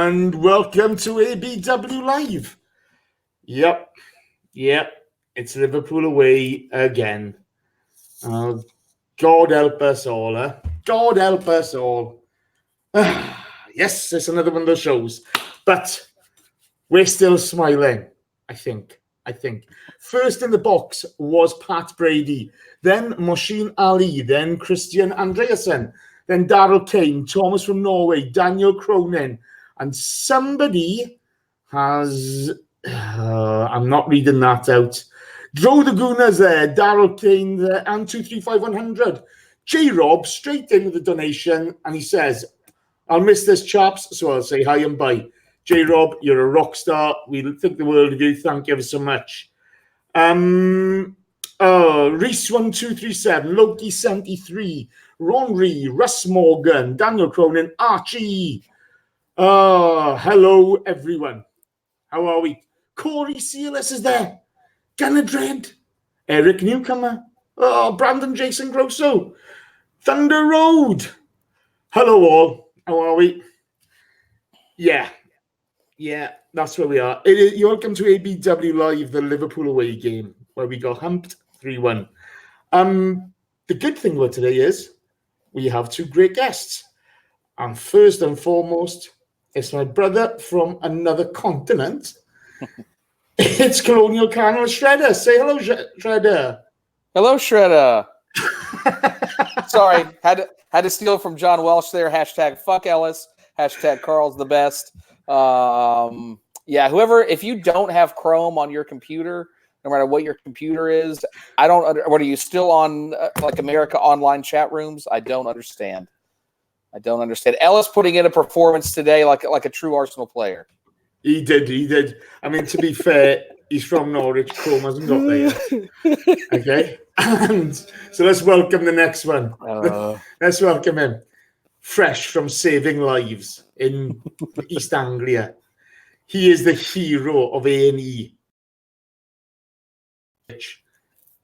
and welcome to ABW Live. Yep, it's Liverpool away again. God help us all, God help us all. Yes, it's another one of those shows, but we're still smiling, I think. First in the box was Pat Brady, then Moshin Ali, then Christian Andreasen, then Daryl Kane, Thomas from Norway, Daniel Cronin, and somebody has... I'm not reading that out. Draw the Gooners there, Daryl Kane there, and 235100. J-Rob straight in with the donation, and he says, I'll miss this, chaps, so I'll say hi and bye. J-Rob, you're a rock star. We think the world of you. Thank you ever so much. Reese1237, Loki73, Ron Ree, Russ Morgan, Daniel Cronin, Archie. Hello, everyone. How are we? Corey Sealis is there. Gunnar Dread. Eric Newcomer. Brandon Jason Grosso. Thunder Road. Hello, all. How are we? Yeah, that's where we are. You're welcome to ABW Live, the Liverpool away game, where we got humped 3-1. The good thing about today is we have two great guests. And first and foremost, it's my brother from another continent. It's Colonial Colonel Shredder. Say hello, Shredder. Hello, Shredder. Sorry, had to steal from John Welsh there. Hashtag fuck Ellis. Hashtag Carl's the best. Whoever, if you don't have Chrome on your computer, no matter what your computer is, what are you still on like America Online chat rooms? I don't understand. Ellis putting in a performance today like a true Arsenal player. He did. I mean, to be fair, he's from Norwich. Chrome hasn't got there yet. Okay? And so let's welcome the next one. Let's welcome him. Fresh from saving lives in East Anglia. He is the hero of A&E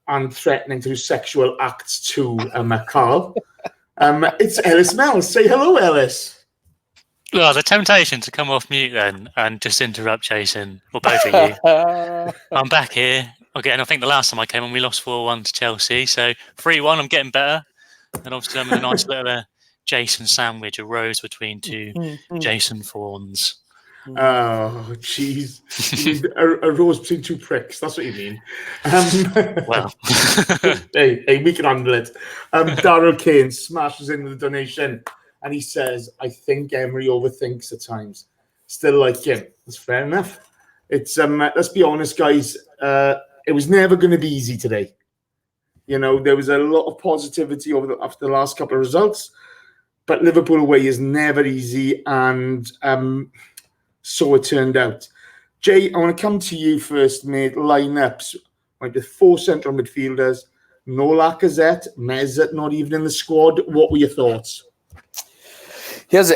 and threatening to do sexual acts to Carl. It's Ellis Mells. Say hello, Ellis. Well, the temptation to come off mute then and just interrupt Jason, or both of you. I'm back here again. I think the last time I came on, we lost 4-1 to Chelsea. So 3-1, I'm getting better. And obviously I'm in a nice little Jason sandwich, a rose between two Jason Fawns. Oh, jeez. a rose between two pricks. That's what you mean. Well. hey, we can handle it. Daryl Kane smashes in with the donation. And he says, I think Emery overthinks at times. Still like him. That's fair enough. It's let's be honest, guys. It was never going to be easy today. You know, there was a lot of positivity after the last couple of results. But Liverpool away is never easy. And so it turned out. Jay, I want to come to you first, mate. Lineups. Like the 4 central midfielders. No Lacazette. Mesut not even in the squad. What were your thoughts? It was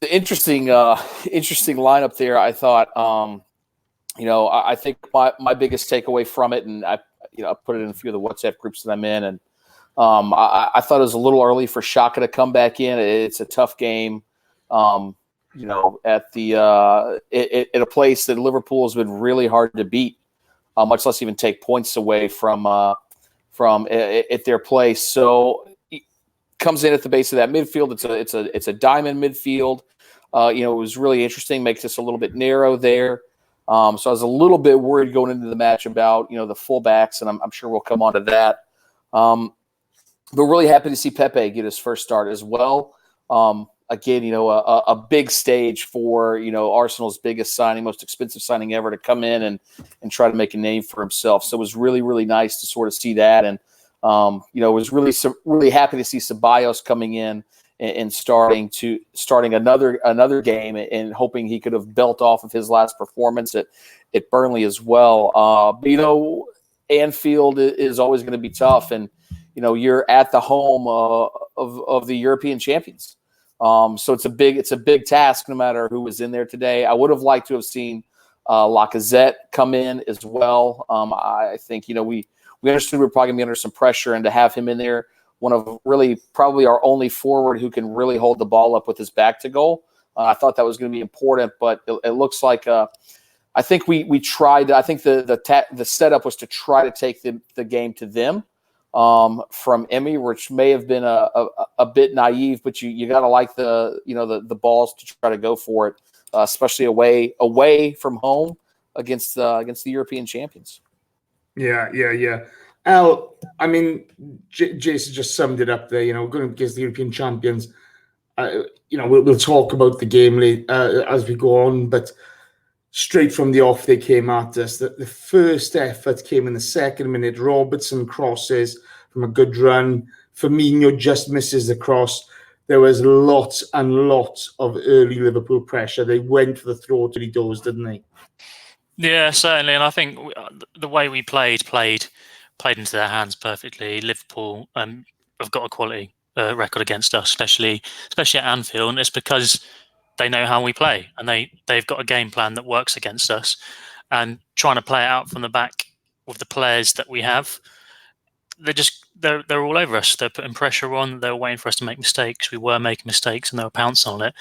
an interesting lineup there. I thought, I think my biggest takeaway from it, and I put it in a few of the WhatsApp groups that I'm in, and I thought it was a little early for Xhaka to come back in. It's a tough game, at a place that Liverpool has been really hard to beat, much less even take points away from at their place. So. Comes in at the base of that midfield. It's a diamond midfield. It was really interesting. Makes us a little bit narrow there. So I was a little bit worried going into the match about the fullbacks, and I'm sure we'll come on to that. But really happy to see Pepe get his first start as well. Again, a big stage for Arsenal's biggest signing, most expensive signing ever, to come in and try to make a name for himself. So it was really, really nice to sort of see that. And was really happy to see Ceballos coming in and starting another game and hoping he could have built off of his last performance at Burnley as well. But Anfield is always going to be tough, and you're at the home of the European champions. So it's a big task no matter who was in there today. I would have liked to have seen Lacazette come in as well. I think we understood we were probably going to be under some pressure, and to have him in there, one of really probably our only forward who can really hold the ball up with his back to goal, I thought that was going to be important, but it looks like I think we tried. I think the setup was to try to take the game to them from Emery, which may have been a bit naive, but you got to like the balls to try to go for it, especially away from home against the European champions. Yeah. Al, I mean, Jason just summed it up there. Going against the European champions. We'll talk about the game as we go on, but straight from the off, they came at us. The first effort came in the second minute. Robertson crosses from a good run. Firmino just misses the cross. There was lots and lots of early Liverpool pressure. They went for the throat early doors, didn't they? Yeah, certainly. And I think the way we played into their hands perfectly. Liverpool have got a quality record against us, especially at Anfield, and it's because they know how we play, and they've got a game plan that works against us. And trying to play it out from the back with the players that we have, they're all over us. They're putting pressure on. They're waiting for us to make mistakes. We were making mistakes, and they were pouncing on it.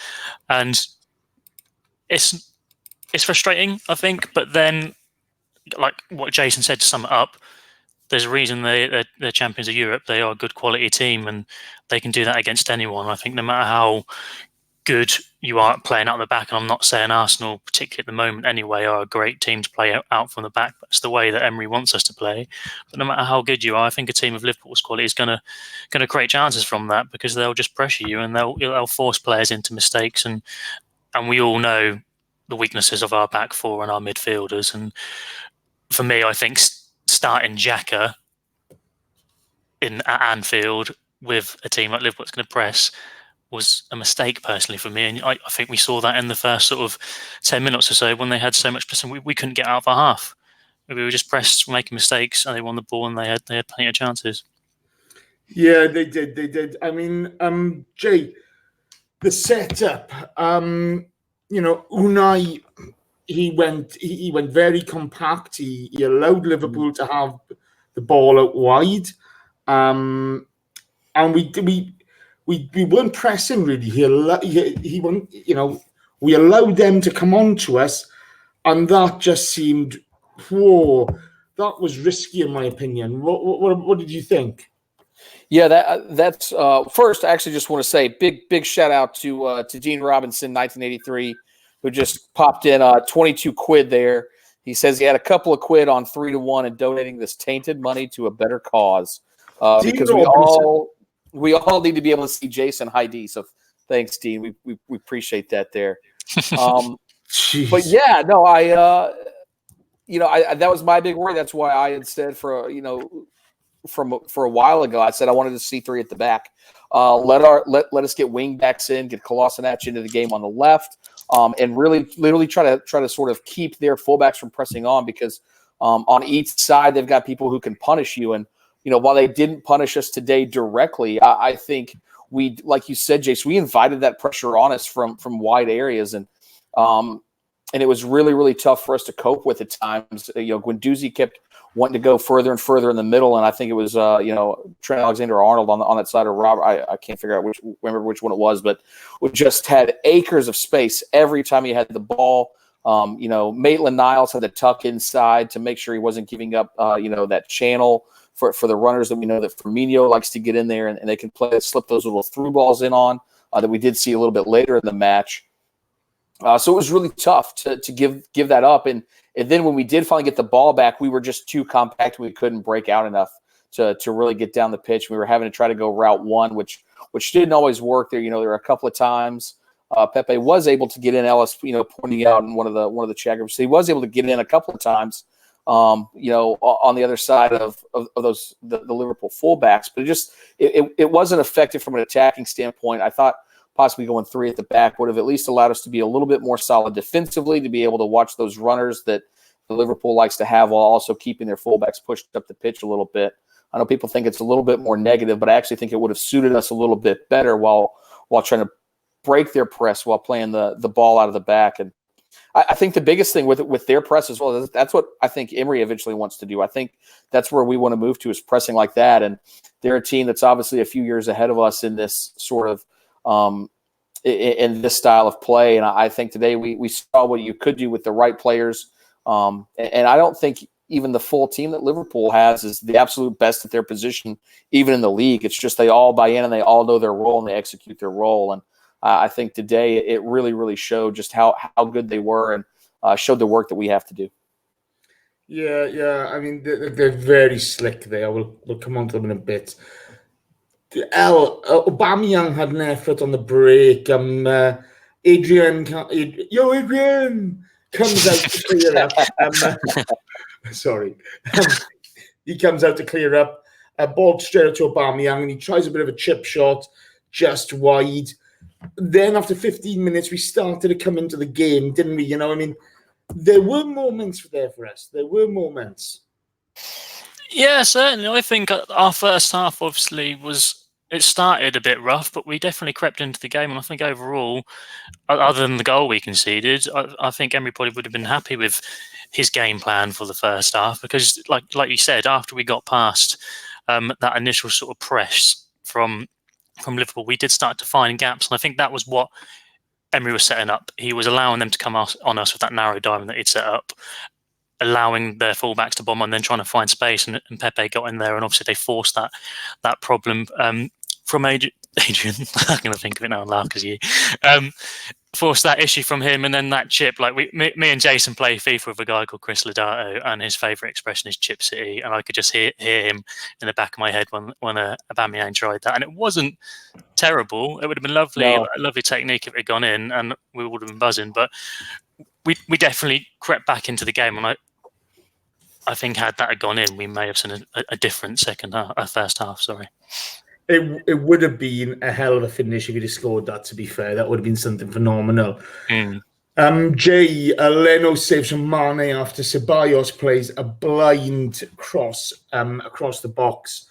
And it's frustrating, I think. But then, like what Jason said, to sum it up, there's a reason they're champions of Europe. They are a good quality team, and they can do that against anyone. I think no matter how good you are at playing out the back, and I'm not saying Arsenal, particularly at the moment anyway, are a great team to play out from the back. That's the way that Emery wants us to play. But no matter how good you are, I think a team of Liverpool's quality is going to create chances from that, because they'll just pressure you and they'll force players into mistakes. And we all know the weaknesses of our back four and our midfielders. And for me, I think starting Xhaka at Anfield with a team like Liverpool that's going to press was a mistake personally for me, and I think we saw that in the first sort of 10 minutes or so when they had so much pressing. We couldn't get out of our half. We were just pressed, making mistakes, and they won the ball, and they had plenty of chances. Yeah, they did. I mean, Jay, the setup. Unai, he went very compact. He allowed Liverpool to have the ball out wide, and we weren't pressing really. He we allowed them to come on to us, and that just seemed, whoa, that was risky in my opinion. What did you think? Yeah, that's first. I actually just want to say big shout out to Dean Robinson, 1983, who just popped in 22 quid there. He says he had a couple of quid on 3-1 and donating this tainted money to a better cause, because we all need to be able to see Jason Heidi. So thanks, Dean. We appreciate that there. But yeah, no, I that was my big worry. That's why I had said for a while ago, I said I wanted to see three at the back. Let us get wing backs in, get Kolasinac into the game on the left, and literally try to sort of keep their fullbacks from pressing on, because on each side they've got people who can punish you. And while they didn't punish us today directly, I think we, like you said, Jace, we invited that pressure on us from wide areas, and it was really tough for us to cope with at times. Guendouzi kept wanting to go further and further in the middle, and I think it was Trent Alexander-Arnold on that side of Robert. I can't remember which one it was, but we just had acres of space every time he had the ball. Maitland-Niles had to tuck inside to make sure he wasn't giving up that channel for the runners that we know that Firmino likes to get in there, and they can slip those little through balls in on that we did see a little bit later in the match. So it was really tough to give that up. And then when we did finally get the ball back, we were just too compact. We couldn't break out enough to really get down the pitch. We were having to try to go route one, which didn't always work. There were a couple of times Pepe was able to get in. Ellis, pointing out in one of the chat groups, he was able to get in a couple of times. On the other side of those the Liverpool fullbacks, but it wasn't effective from an attacking standpoint. I thought possibly going three at the back would have at least allowed us to be a little bit more solid defensively, to be able to watch those runners that the Liverpool likes to have, while also keeping their fullbacks pushed up the pitch a little bit. I know people think it's a little bit more negative, but I actually think it would have suited us a little bit better while trying to break their press while playing the ball out of the back. And I think the biggest thing with their press as well, that's what I think Emery eventually wants to do. I think that's where we want to move to, is pressing like that. And they're a team that's obviously a few years ahead of us in this sort of in this style of play. And I think today we saw what you could do with the right players. And I don't think even the full team that Liverpool has is the absolute best at their position, even in the league. It's just they all buy in and they all know their role and they execute their role. And I think today it really, really showed just how good they were and showed the work that we have to do. Yeah. I mean, they're very slick there. We'll come on to them in a bit. Aubameyang had an effort on the break. Adrian comes out to clear up. Sorry. He comes out to clear up. Ball straight to Aubameyang, and he tries a bit of a chip shot just wide. Then after 15 minutes, we started to come into the game, didn't we? I mean, there were moments there for us. There were moments. Yeah, certainly. I think our first half obviously it started a bit rough, but we definitely crept into the game. And I think overall, other than the goal we conceded, I think Emery probably would have been happy with his game plan for the first half because, like you said, after we got past that initial sort of press from Liverpool, we did start to find gaps. And I think that was what Emery was setting up. He was allowing them to come on us with that narrow diamond that he'd set up, allowing their fullbacks to bomb and then trying to find space. And Pepe got in there, and obviously they forced that problem from Adrian. I'm going to think of it now and laugh because you forced that issue from him, and then that chip. Like me and Jason play FIFA with a guy called Chris Lodato, and his favourite expression is Chip City, and I could just hear him in the back of my head when Aubameyang tried that, and it wasn't terrible. It would have been lovely, a lovely technique if it had gone in, and we would have been buzzing. But we definitely crept back into the game, and I think had that had gone in, we may have seen a different first half. Sorry. It would have been a hell of a finish if he'd have scored that, to be fair. That would have been something phenomenal. Leno saves from Mane after Ceballos plays a blind cross across the box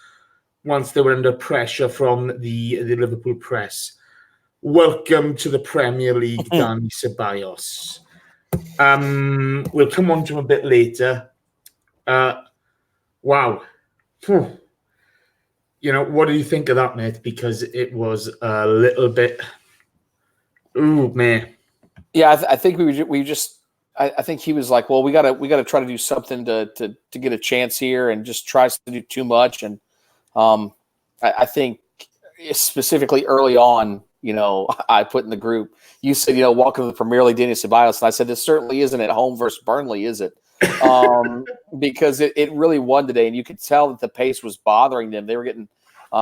once they were under pressure from the Liverpool press. Welcome to the Premier League, Danny Ceballos. We'll come on to him a bit later. Wow. What do you think of that, mate? Because it was a little bit... Ooh, man. Yeah, I think I think he was like, well, we gotta try to do something to get a chance here, and just tries to do too much. And I think specifically early on, I put in the group, you said, welcome to the Premier League, Danny Ceballos, and I said, this certainly isn't at home versus Burnley, is it? Because it really won today, and you could tell that the pace was bothering them. They were getting,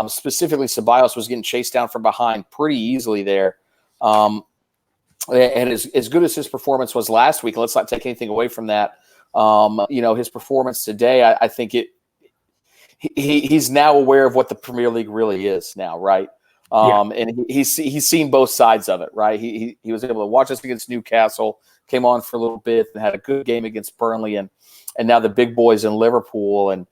specifically Ceballos was getting chased down from behind pretty easily there. And as good as his performance was last week, let's not take anything away from that. His performance today, I think he's now aware of what the Premier League really is now, right? And he's seen both sides of it, right? He was able to watch us against Newcastle, came on for a little bit, and had a good game against Burnley, and now the big boys in Liverpool, and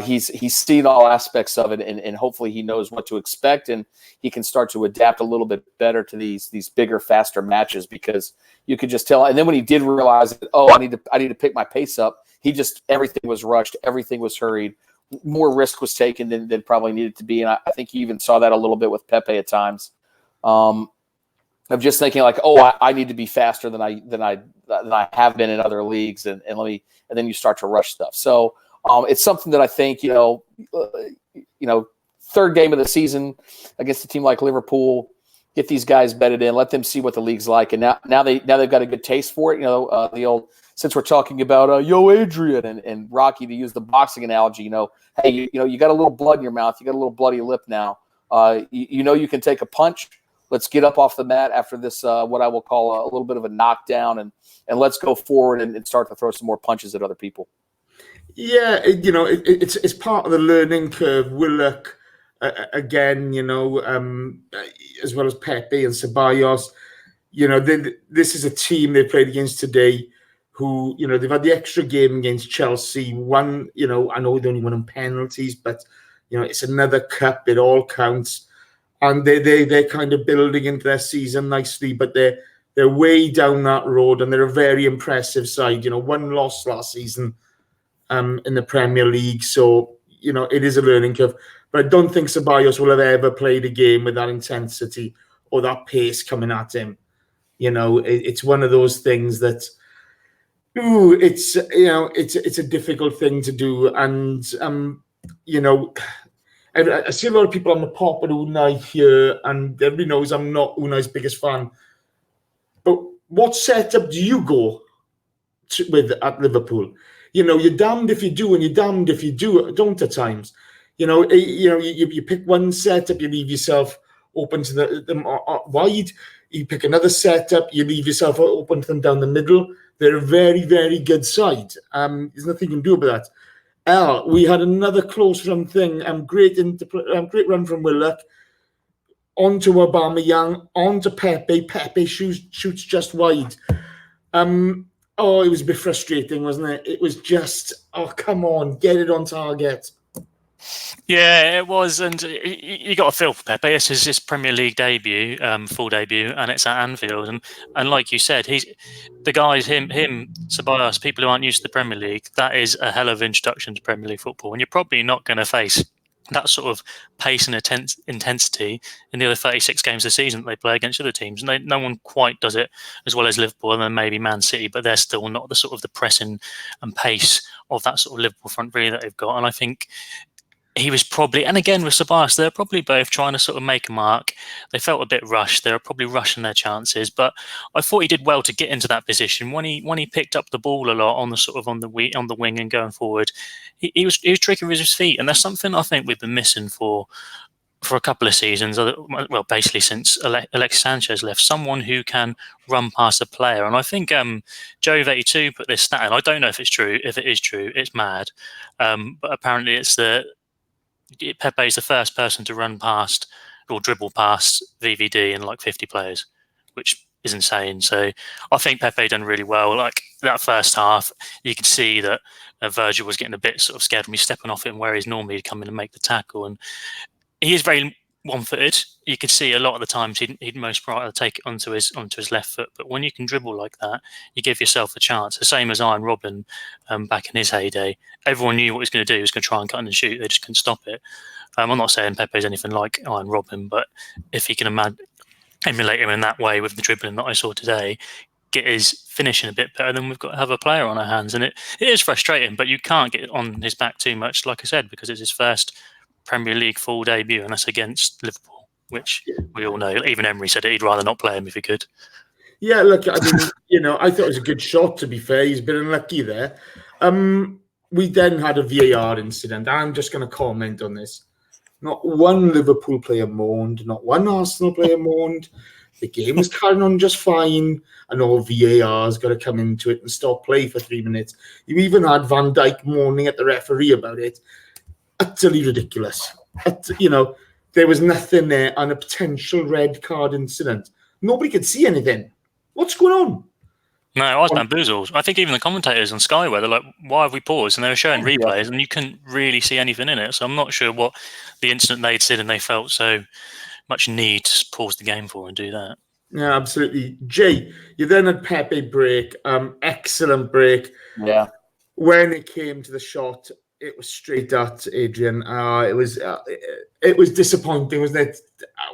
he's seen all aspects of it, and hopefully he knows what to expect, and he can start to adapt a little bit better to these bigger, faster matches, because you could just tell. And then when he did realize that, I need to pick my pace up, everything was rushed, everything was hurried. More risk was taken than probably needed to be, and I think you even saw that a little bit with Pepe at times. Of just thinking like, I need to be faster than I have been in other leagues, and then you start to rush stuff. So it's something that I think third game of the season against a team like Liverpool, get these guys bedded in, let them see what the league's like, and now they've got a good taste for it. The old, since we're talking about yo Adrian and Rocky, to use the boxing analogy, hey, you got a little blood in your mouth, you got a little bloody lip now. You can take a punch. Let's get up off the mat after this, what I will call a little bit of a knockdown, and let's go forward and start to throw some more punches at other people. Yeah, it's part of the learning curve. Willock, again, as well as Pepe and Ceballos. This is a team they played against today who, they've had the extra game against Chelsea. One, I know they only won on penalties, but, it's another cup. It all counts. And they're kind of building into their season nicely, but they're way down that road, and they're a very impressive side. One loss last season in the Premier League, so it is a learning curve. But I don't think Ceballos will have ever played a game with that intensity or that pace coming at him. It's one of those things that, it's a difficult thing to do, and I see a lot of people on the pop at Unai here, and everybody knows I'm not Unai's biggest fan. But what setup do you go with at Liverpool? You're damned if you do, and you're damned if you don't at times. You pick one setup, you leave yourself open to the wide. You pick another setup, you leave yourself open to them down the middle. They're a very, very good side. There's nothing you can do about that. We had another close run thing. Great run from Willock. Onto Aubameyang, onto Pepe. Pepe shoots just wide. It was a bit frustrating, wasn't it? It was just, come on, get it on target. Yeah, it was, and you got a feel for Pepe. This is his Premier League debut, full debut, and it's at Anfield. And like you said, he's the guys, him, Ceballos, people who aren't used to the Premier League. That is a hell of an introduction to Premier League football, and you're probably not going to face that sort of pace and intensity in the other 36 games of the season that they play against other teams. And no one quite does it as well as Liverpool, and then maybe Man City, but they're still not the sort of the pressing and pace of that sort of Liverpool front three that they've got. And I think he was probably, and again with Ceballos, they're probably both trying to sort of make a mark. They felt a bit rushed. They were probably rushing their chances, but I thought he did well to get into that position when he picked up the ball a lot on the wing and going forward. He was tricky with his feet, and that's something I think we've been missing for a couple of seasons. Well, basically since Alexis Sanchez left, someone who can run past a player. And I think Joe82 put this stat in. I don't know if it's true. If it is true, it's mad. But apparently it's Pepe is the first person to run past or dribble past VVD in like 50 players, which is insane. So I think Pepe done really well. Like that first half, you could see that Virgil was getting a bit sort of scared when he's stepping off him where he's normally come in and make the tackle. And he is very one-footed. You could see a lot of the times he'd most rather take it onto his left foot. But when you can dribble like that, you give yourself a chance. The same as Iron Robin back in his heyday. Everyone knew what he was going to do. He was going to try and cut and shoot. They just couldn't stop it. I'm not saying Pepe is anything like Iron Robin, but if he can emulate him in that way with the dribbling that I saw today, get his finishing a bit better, then we've got to have a player on our hands. And it is frustrating, but you can't get on his back too much, like I said, because it's his first Premier League full debut, and that's against Liverpool, which we all know. Even Emery said he'd rather not play him if he could. Yeah, look, I mean, I thought it was a good shot, to be fair. He's been unlucky there. We then had a VAR incident. I'm just going to comment on this. Not one Liverpool player moaned, not one Arsenal player moaned. The game was carrying on just fine, and all VAR's got to come into it and stop play for 3 minutes. You even had Van Dijk moaning at the referee about it. Utterly ridiculous. There was nothing there on a potential red card incident. Nobody could see anything. What's going on? No, I was bamboozled. I think even the commentators on Sky were like, why have we paused? And they were showing replays and you couldn't really see anything in it. So I'm not sure what the incident they'd seen and they felt so much need to pause the game for and do that. Yeah, absolutely. Jay, you then had Pepe break. Excellent break. Yeah. When it came to the shot, it was straight at Adrian. It was disappointing, wasn't it?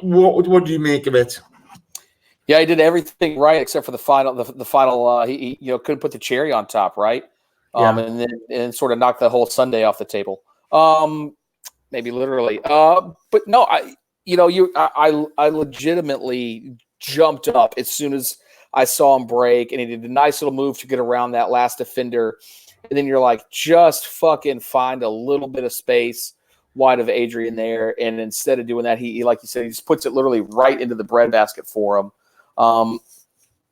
What do you make of it? Yeah, he did everything right except for the final. The final, he couldn't put the cherry on top, right? And then sort of knocked the whole Sunday off the table. Maybe literally. But no, I legitimately jumped up as soon as I saw him break, and he did a nice little move to get around that last defender. And then you're like, just fucking find a little bit of space wide of Adrian there. And instead of doing that, he like you said, he just puts it literally right into the breadbasket for him. And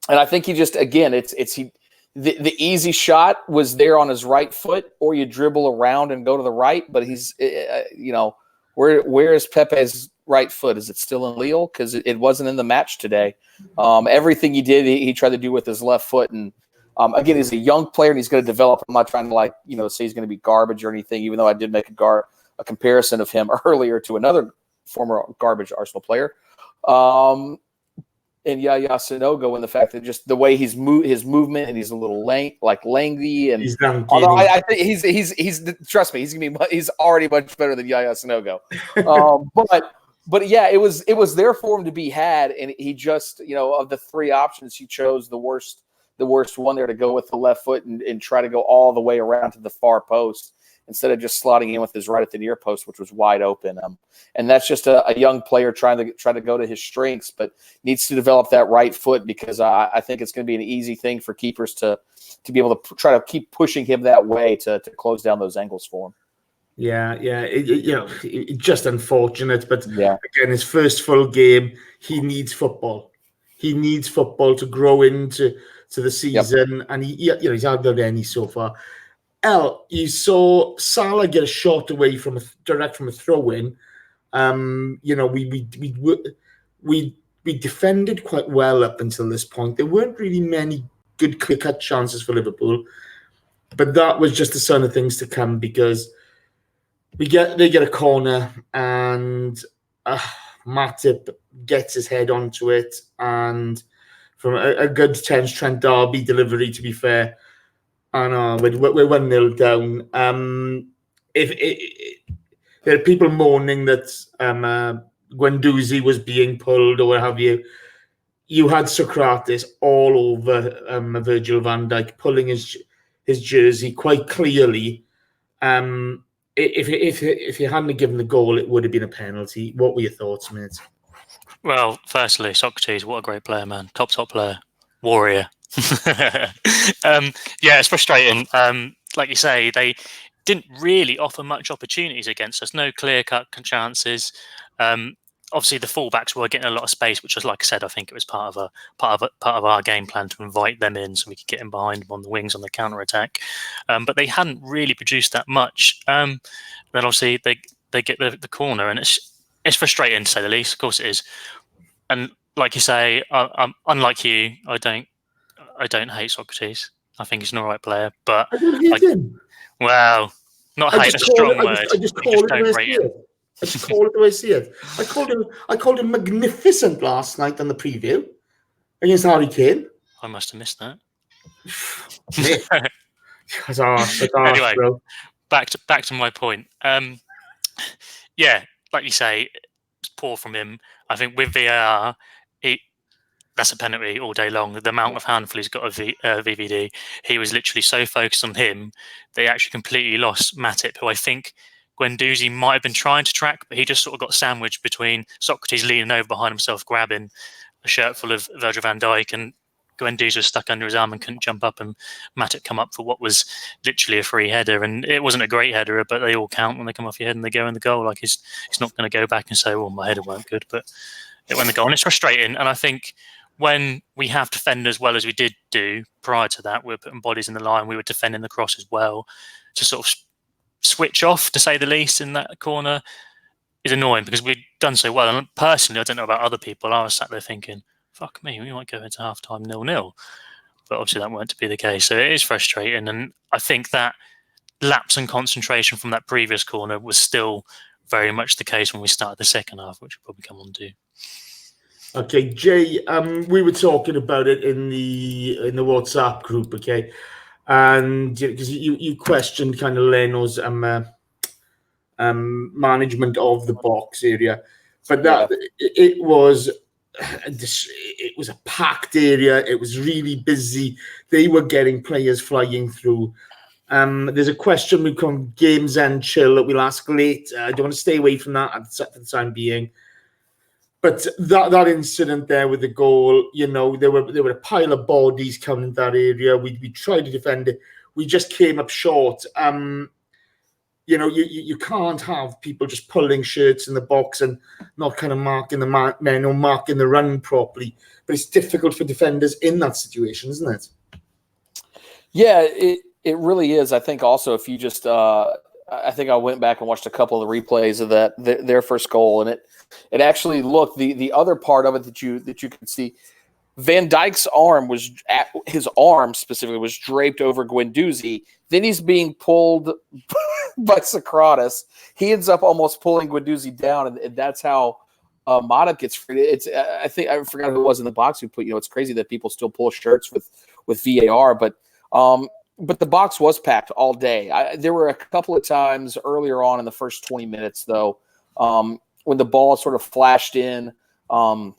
I think he just, again, the easy shot was there on his right foot, or you dribble around and go to the right. But he's, where is Pepe's right foot? Is it still in Lille? Because it wasn't in the match today. Everything he did, he tried to do with his left foot. And again, he's a young player and he's going to develop. I'm not trying to say he's going to be garbage or anything, even though I did make a comparison of him earlier to another former garbage Arsenal player. And Yaya Sanogo, and the fact that just the way his movement, and he's a little lengthy, and although I think he's trust me, he's already much better than Yaya Sanogo. But yeah, it was there for him to be had, and he just, of the three options, he chose the worst one there to go with the left foot and try to go all the way around to the far post instead of just slotting in with his right at the near post, which was wide open. And that's just a young player trying to go to his strengths, but needs to develop that right foot, because I think it's going to be an easy thing for keepers to be able to try to keep pushing him that way to close down those angles for him. Yeah. It's just unfortunate, but yeah. Again, his first full game, he needs football. He needs football to grow into the season, and he's had that any so far. You saw Salah get a shot away direct from a throw-in. We defended quite well up until this point. There weren't really many good clear-cut chances for Liverpool, but that was just the sign of things to come, because they get a corner and Matip gets his head onto it, and from a good tense Trent D'Arby delivery, to be fair, and we're 1-0 down. There are people moaning that Guendouzi was being pulled or what have you. You had Sokratis all over Virgil van Dijk pulling his jersey quite clearly. If you hadn't given the goal, it would have been a penalty. What were your thoughts, mate? Well, firstly, Sokratis, what a great player, man. Top player. Warrior. It's frustrating. Like you say, they didn't really offer much opportunities against us. No clear-cut chances. Obviously, the fullbacks were getting a lot of space, which was, like I said, I think it was part of our game plan to invite them in so we could get in behind them on the wings on the counter attack. But they hadn't really produced that much. Then obviously they get the corner, and it's frustrating to say the least. Of course, it is. And like you say, I'm unlike you. I don't hate Sokratis. I think he's an all right player, but I don't hate him. Well, not hate a strong word. I just call it the way I see it. I just call it the way I see it. I called him magnificent last night on the preview against Harry Kane. I must have missed that. That's harsh, anyway, bro. Back to my point. Like you say, it's poor from him. I think with VAR, that's a penalty all day long. The amount of handful he's got of VVD, he was literally so focused on him, they actually completely lost Matip, who I think Guendouzi might have been trying to track, but he just sort of got sandwiched between Sokratis leaning over behind himself, grabbing a shirt full of Virgil van Dijk, and Guendouzi was stuck under his arm and couldn't jump up, and Matip come up for what was literally a free header. And it wasn't a great header, but they all count when they come off your head and they go in the goal. Like, he's not going to go back and say, well, my header weren't good, but it went in the goal. And it's frustrating. And I think when we have defended as well as we did do prior to that, we were putting bodies in the line, we were defending the cross as well, to sort of switch off, to say the least, in that corner is annoying, because we've done so well. And personally, I don't know about other people, I was sat there thinking, fuck me, we might go into half-time 0-0. But obviously that weren't to be the case. So it is frustrating. And I think that lapse in concentration from that previous corner was still very much the case when we started the second half, which we'll probably come on to. Okay, Jay, we were talking about it in the WhatsApp group, okay? And because you questioned kind of Leno's management of the box area, but it was a packed area. It was really busy. They were getting players flying through. There's a question we call Games End Chill that we'll ask later. I don't want to stay away from that for the time being. But that incident there with the goal, there were a pile of bodies coming in that area. We tried to defend it. We just came up short. You can't have people just pulling shirts in the box and not kind of marking the men or marking the run properly. But it's difficult for defenders in that situation, isn't it? Yeah, it really is. I think also if you just I think I went back and watched a couple of the replays of their first goal, and it actually looked, the other part of it that you could see, Van Dijk's arm specifically was draped over Guendouzi. Then he's being pulled by Sokratis. He ends up almost pulling Guendouzi down, and that's how Matip gets free. I think I forgot who it was in the box who put. It's crazy that people still pull shirts with VAR, but the box was packed all day. There were a couple of times earlier on in the first 20 minutes, though, when the ball sort of flashed in. And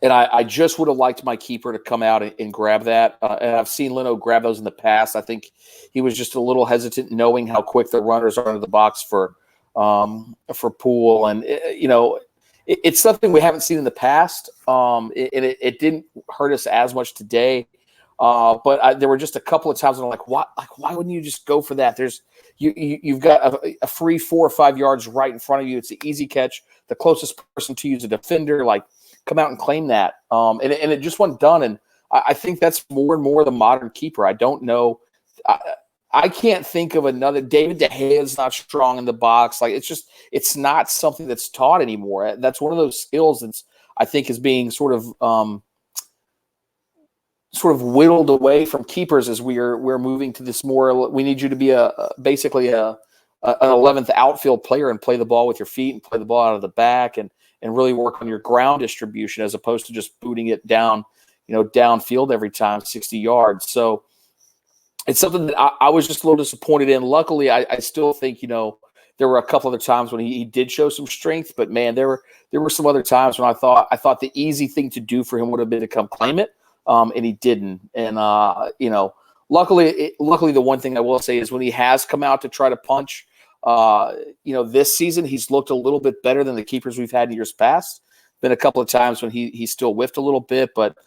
I just would have liked my keeper to come out and grab that. And I've seen Leno grab those in the past. I think he was just a little hesitant, knowing how quick the runners are into the box for Poole. And it's something we haven't seen in the past. It didn't hurt us as much today. But there were just a couple of times when I'm like, why wouldn't you just go for that? You've got a free 4 or 5 yards right in front of you. It's an easy catch. The closest person to you is a defender. Like, come out and claim that. And it just wasn't done. And I think that's more and more the modern keeper. I don't know. I can't think of another. David De Gea is not strong in the box. Like, it's not something that's taught anymore. That's one of those skills that's, I think, is being sort of whittled away from keepers as we're moving to this more. We need you to be basically an 11th outfield player and play the ball with your feet and play the ball out of the back and really work on your ground distribution as opposed to just booting it down, downfield every time, 60 yards. So it's something that I was just a little disappointed in. Luckily, I still think, there were a couple other times when he did show some strength, but man, there were some other times when I thought the easy thing to do for him would have been to come claim it. And he didn't. And, luckily the one thing I will say is when he has come out to try to punch, this season he's looked a little bit better than the keepers we've had in years past. Been a couple of times when he still whiffed a little bit, but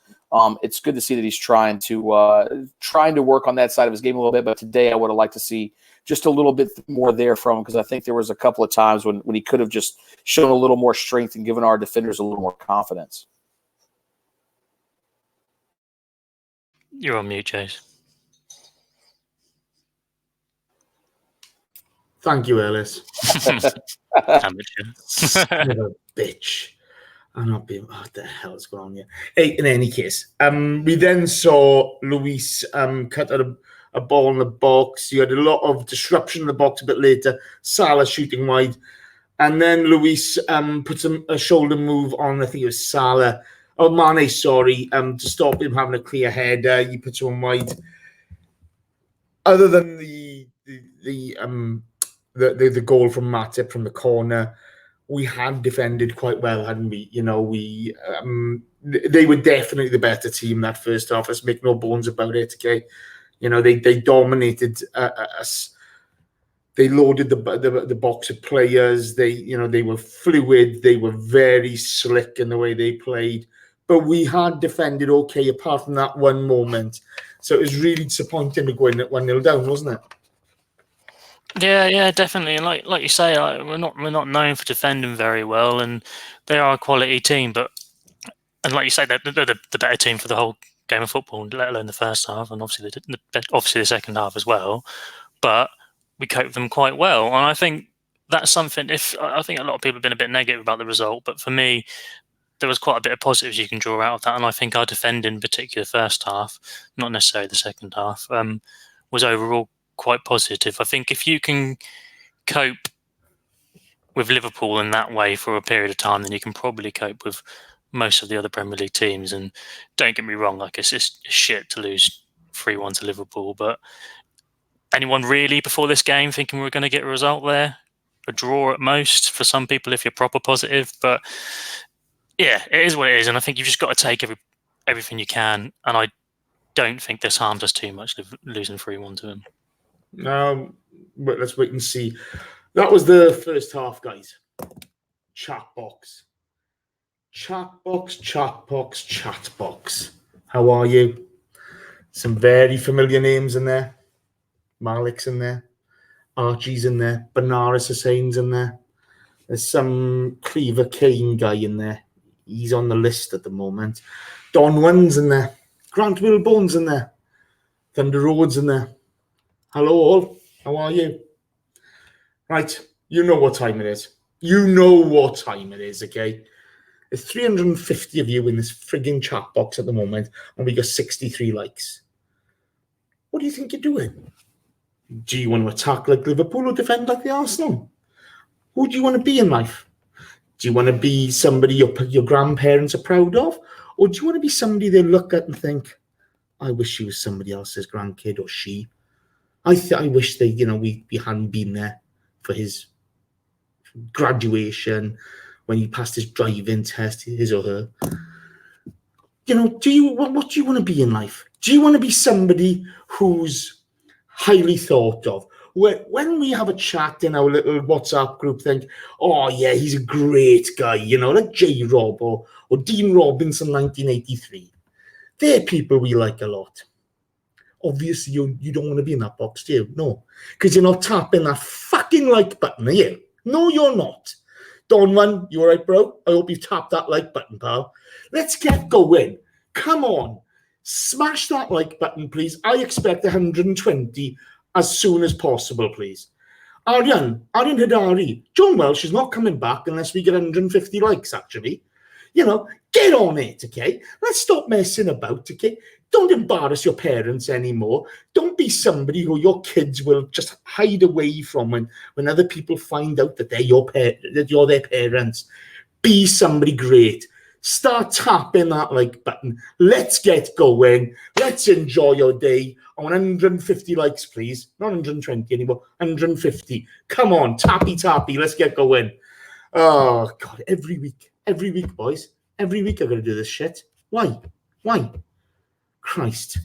it's good to see that he's trying to work on that side of his game a little bit. But today I would have liked to see just a little bit more there from him, because I think there was a couple of times when he could have just shown a little more strength and given our defenders a little more confidence. You're on mute, Chase. Thank you, Ellis. Amateur. Son of a bitch. I'm not being. What the hell is going on here? Hey, in any case, we then saw Luiz cut out a ball in the box. You had a lot of disruption in the box a bit later. Salah shooting wide. And then Luiz puts a shoulder move on, I think it was Salah. Oh, Mane, sorry, to stop him having a clear header. He puts one wide. Other than the goal from Matip from the corner, we had defended quite well, hadn't we? They were definitely the better team that first half. Let's make no bones about it. Okay, they dominated us. They loaded the box of players. They were fluid. They were very slick in the way they played. But we had defended okay, apart from that one moment. So it was really disappointing to go in at 1-0 down, wasn't it? Yeah, definitely. And like you say, we're not known for defending very well, and they are a quality team. And like you say, they're the better team for the whole game of football, let alone the first half, and obviously the second half as well. But we coped with them quite well, and I think that's something. I think a lot of people have been a bit negative about the result, but for me, there was quite a bit of positives you can draw out of that, and I think our defending, particularly the first half, not necessarily the second half, was overall quite positive. I think if you can cope with Liverpool in that way for a period of time, then you can probably cope with most of the other Premier League teams. And don't get me wrong, like, it's just shit to lose 3-1 to Liverpool, but anyone really before this game thinking we were going to get a result there? A draw at most for some people if you're proper positive, but yeah, it is what it is, and I think you've just got to take everything you can, and I don't think this harmed us too much losing 3-1 to them. But let's wait and see. That was the first half, guys. Chat box. How are you? Some very familiar names in there. Malik's in there. Archie's in there. Benares Hussein's in there. There's some Cleaver Kane guy in there. He's on the list at the moment. Don One's in there. Grant Wilbourne's in there. Thunder Road's in there. Hello all. How are you? Right. You know what time it is. Okay? There's 350 of you in this frigging chat box at the moment, and we got 63 likes. What do you think you're doing? Do you want to attack like Liverpool or defend like the Arsenal? Who do you want to be in life? Do you want to be somebody your grandparents are proud of? Or do you want to be somebody they look at and think, I wish she was somebody else's grandkid or she? I wish we hadn't been there for his graduation when he passed his driving test, his or her. You know, what do you want to be in life? Do you want to be somebody who's highly thought of? When we have a chat in our little WhatsApp group, think, oh yeah, he's a great guy, you know, like J-Rob or Dean Robinson, 1983. They're people we like a lot. Obviously, you don't want to be in that box, do you? No, because you're not tapping that fucking like button, are you? No, you're not. Donwan, you all right, bro? I hope you've tapped that like button, pal. Let's get going. Come on. Smash that like button, please. I expect 120 as soon as possible, please. Aryan Hidari, John Welsh is not coming back unless we get 150 likes, actually. You know, get on it, okay? Let's stop messing about, okay? Don't embarrass your parents anymore. Don't be somebody who your kids will just hide away from when other people find out that you're their parents. Be somebody great. Start tapping that like button. Let's get going. Let's enjoy your day. I want 150 likes, please. Not 120 anymore. 150. Come on, tappy. Let's get going. Oh, God. Every week, boys. Every week I've got to do this shit. Why? Christ.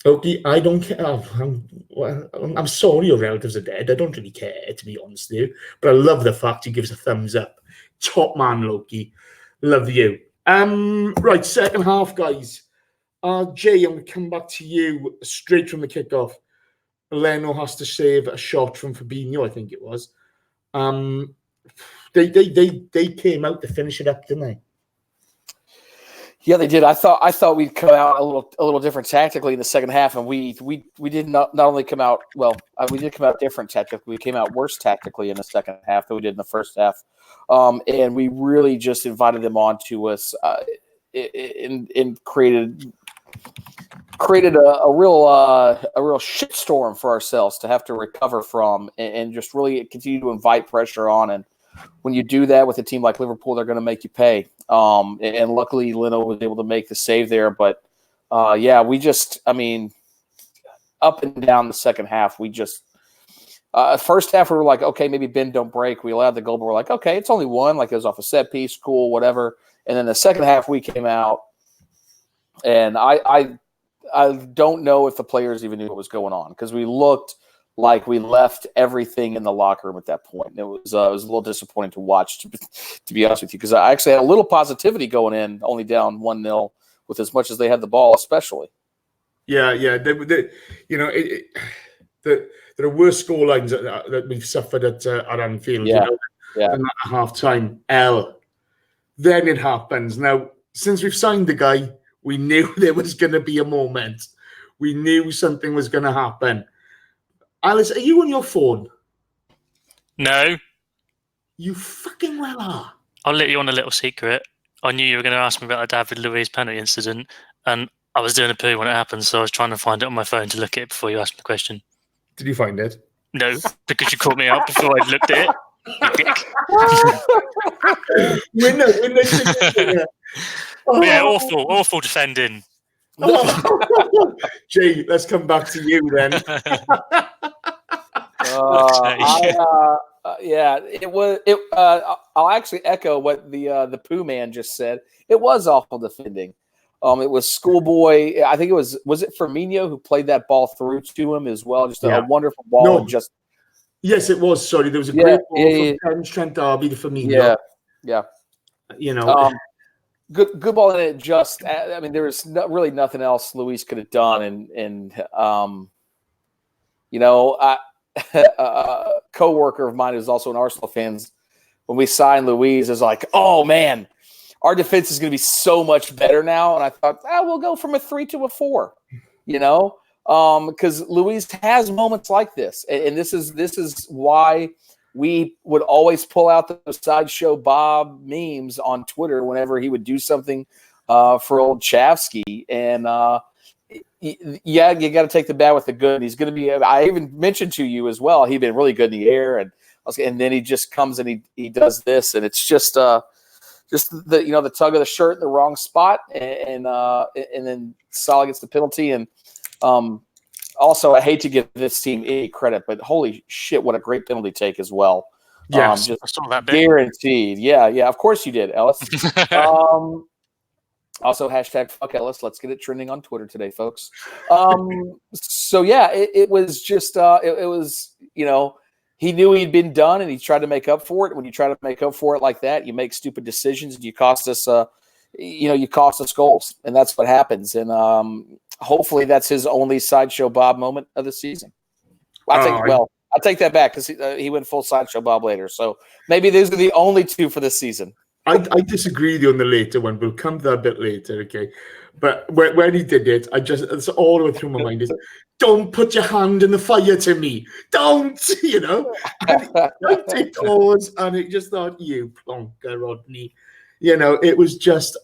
Okay, I don't care. I'm sorry your relatives are dead. I don't really care, to be honest with you. But I love the fact he gives a thumbs up. Top man, Loki. Love you. Right, second half, guys. Jay, I'm going to come back to you straight from the kickoff. Leno has to save a shot from Fabinho, I think it was. They came out to finish it up, didn't they? Yeah, they did. I thought we'd come out a little different tactically in the second half, and we did not only come out well. We did come out different tactically. We came out worse tactically in the second half than we did in the first half, and we really just invited them onto us and created a real shitstorm for ourselves to have to recover from, and just really continue to invite pressure on. And when you do that with a team like Liverpool, they're going to make you pay. And luckily, Leno was able to make the save there. But, up and down the second half, we just first half, we were like, okay, maybe bend, don't break. We allowed the goal, but we're like, okay, it's only one. Like, it was off a set piece, cool, whatever. And then the second half, we came out, and I don't know if the players even knew what was going on, because we looked like we left everything in the locker room at that point. It was a little disappointing to watch, to be honest with you, because I actually had a little positivity going in, only down 1-0 with as much as they had the ball, especially. Yeah. There are worse score lines that we've suffered at Anfield. Yeah. And at half time. Then it happens. Now, since we've signed the guy, we knew there was going to be a moment. We knew something was going to happen. Alice, are you on your phone? No. You fucking well are. I'll let you on a little secret. I knew you were going to ask me about the David Luiz penalty incident, and I was doing a poo when it happened, so I was trying to find it on my phone to look at it before you asked me the question. Did you find it? No, because you caught me out before I looked at it. Winner. Oh. Yeah, awful defending. Oh. Jay, let's come back to you then. It was. I'll actually echo what the poo man just said. It was awful defending. It was schoolboy. I think it was it Firmino who played that ball through to him as well? Just a wonderful ball. No. And just yes, it was. Sorry, there was a great ball from Trent Darby to Firmino. Yeah. You know. Good ball, and it just. There was really nothing else Luiz could have done, and a coworker of mine who's also an Arsenal fan, when we signed Luiz, is like, oh man, our defense is going to be so much better now. And I thought, we'll go from a 3 to a 4, because Luiz has moments like this, and this is why we would always pull out the Sideshow Bob memes on Twitter whenever he would do something for old Chavsky. And you got to take the bad with the good. And he's going to be. I even mentioned to you as well. He'd been really good in the air, and then he just comes and he does this, and it's just the tug of the shirt in the wrong spot, and then Salah gets the penalty. And also, I hate to give this team any credit, but holy shit, what a great penalty take as well. Yes, I saw that bit. Guaranteed. Yeah. Of course you did, Ellis. Also, hashtag fuck Ellis. Let's get it trending on Twitter today, folks. So yeah, it was just it was, he knew he'd been done and he tried to make up for it. When you try to make up for it like that, you make stupid decisions and you cost us goals, and that's what happens. And hopefully that's his only Sideshow Bob moment of the season. I take that back because he went full Sideshow Bob later. So maybe these are the only two for this season. I disagree with you on the later one. We'll come to that a bit later, okay? But when he did it, it's all the way through my mind is, don't put your hand in the fire to me. Don't, I take pause, and it just thought, you plonker, Rodney. It was just,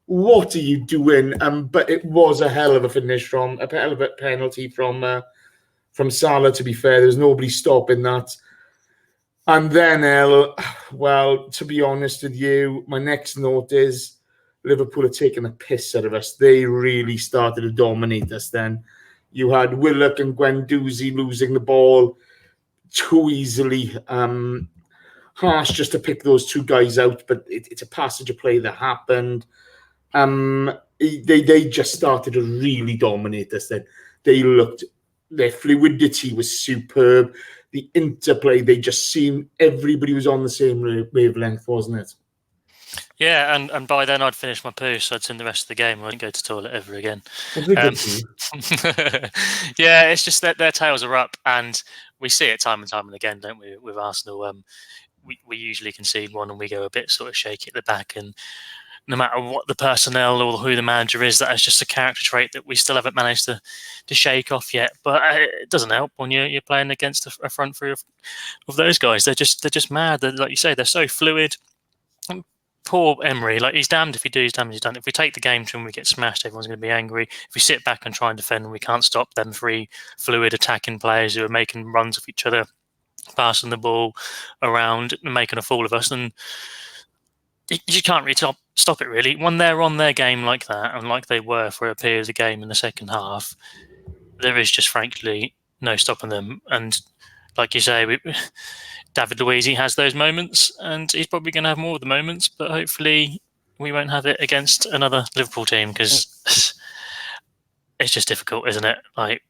what are you doing? But it was a hell of a finish a hell of a penalty from Salah, to be fair. There's nobody stopping that. And then, to be honest with you, my next note is Liverpool are taking the piss out of us. They really started to dominate us then. You had Willock and Guendouzi losing the ball too easily. Harsh just to pick those two guys out, but it's a passage of play that happened. They just started to really dominate us then. Their fluidity was superb. The interplay, they just seemed everybody was on the same wavelength, wasn't it? Yeah, and by then I'd finished my poo, so I'd seen the rest of the game. I wouldn't go to the toilet ever again. Yeah, it's just that their tails are up, and we see it time and time again, don't we, with Arsenal? We usually concede one and we go a bit sort of shaky at the back, and no matter what the personnel or who the manager is, that is just a character trait that we still haven't managed to shake off yet. But it doesn't help when you're playing against a front three of those guys. They're just mad. Like you say, they're so fluid. And poor Emery, like he's damned if he do, he's damned if he's done. If we take the game to him, we get smashed. Everyone's going to be angry. If we sit back and try and defend, and we can't stop them three fluid attacking players who are making runs of each other, passing the ball around and making a fool of us, and you can't really stop it, really. When they're on their game like that, and like they were for a period of the game in the second half, there is just frankly no stopping them. And like you say, David Luiz, he has those moments, and he's probably going to have more of the moments, but hopefully we won't have it against another Liverpool team, because it's just difficult, isn't it? Like,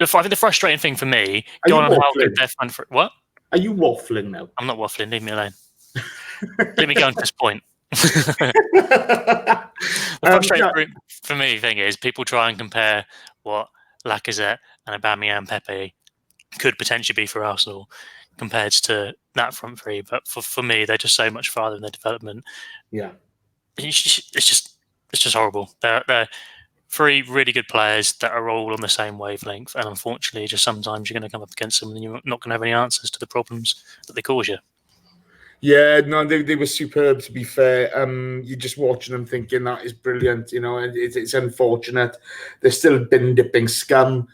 I think the frustrating thing for me, going on how good their front for what? Are you waffling now? I'm not waffling. Leave me alone. Let me go on to this point. The frustrating for me thing is people try and compare what Lacazette and Aubameyang and Pepe could potentially be for Arsenal compared to that front three. But for me, they're just so much farther in their development. Yeah, it's just horrible. They're three really good players that are all on the same wavelength, and unfortunately, just sometimes you're going to come up against them and you're not going to have any answers to the problems that they cause you. Yeah, no, they were superb, to be fair. You're just watching them thinking that is brilliant, and it's unfortunate. They're still bin-dipping scum.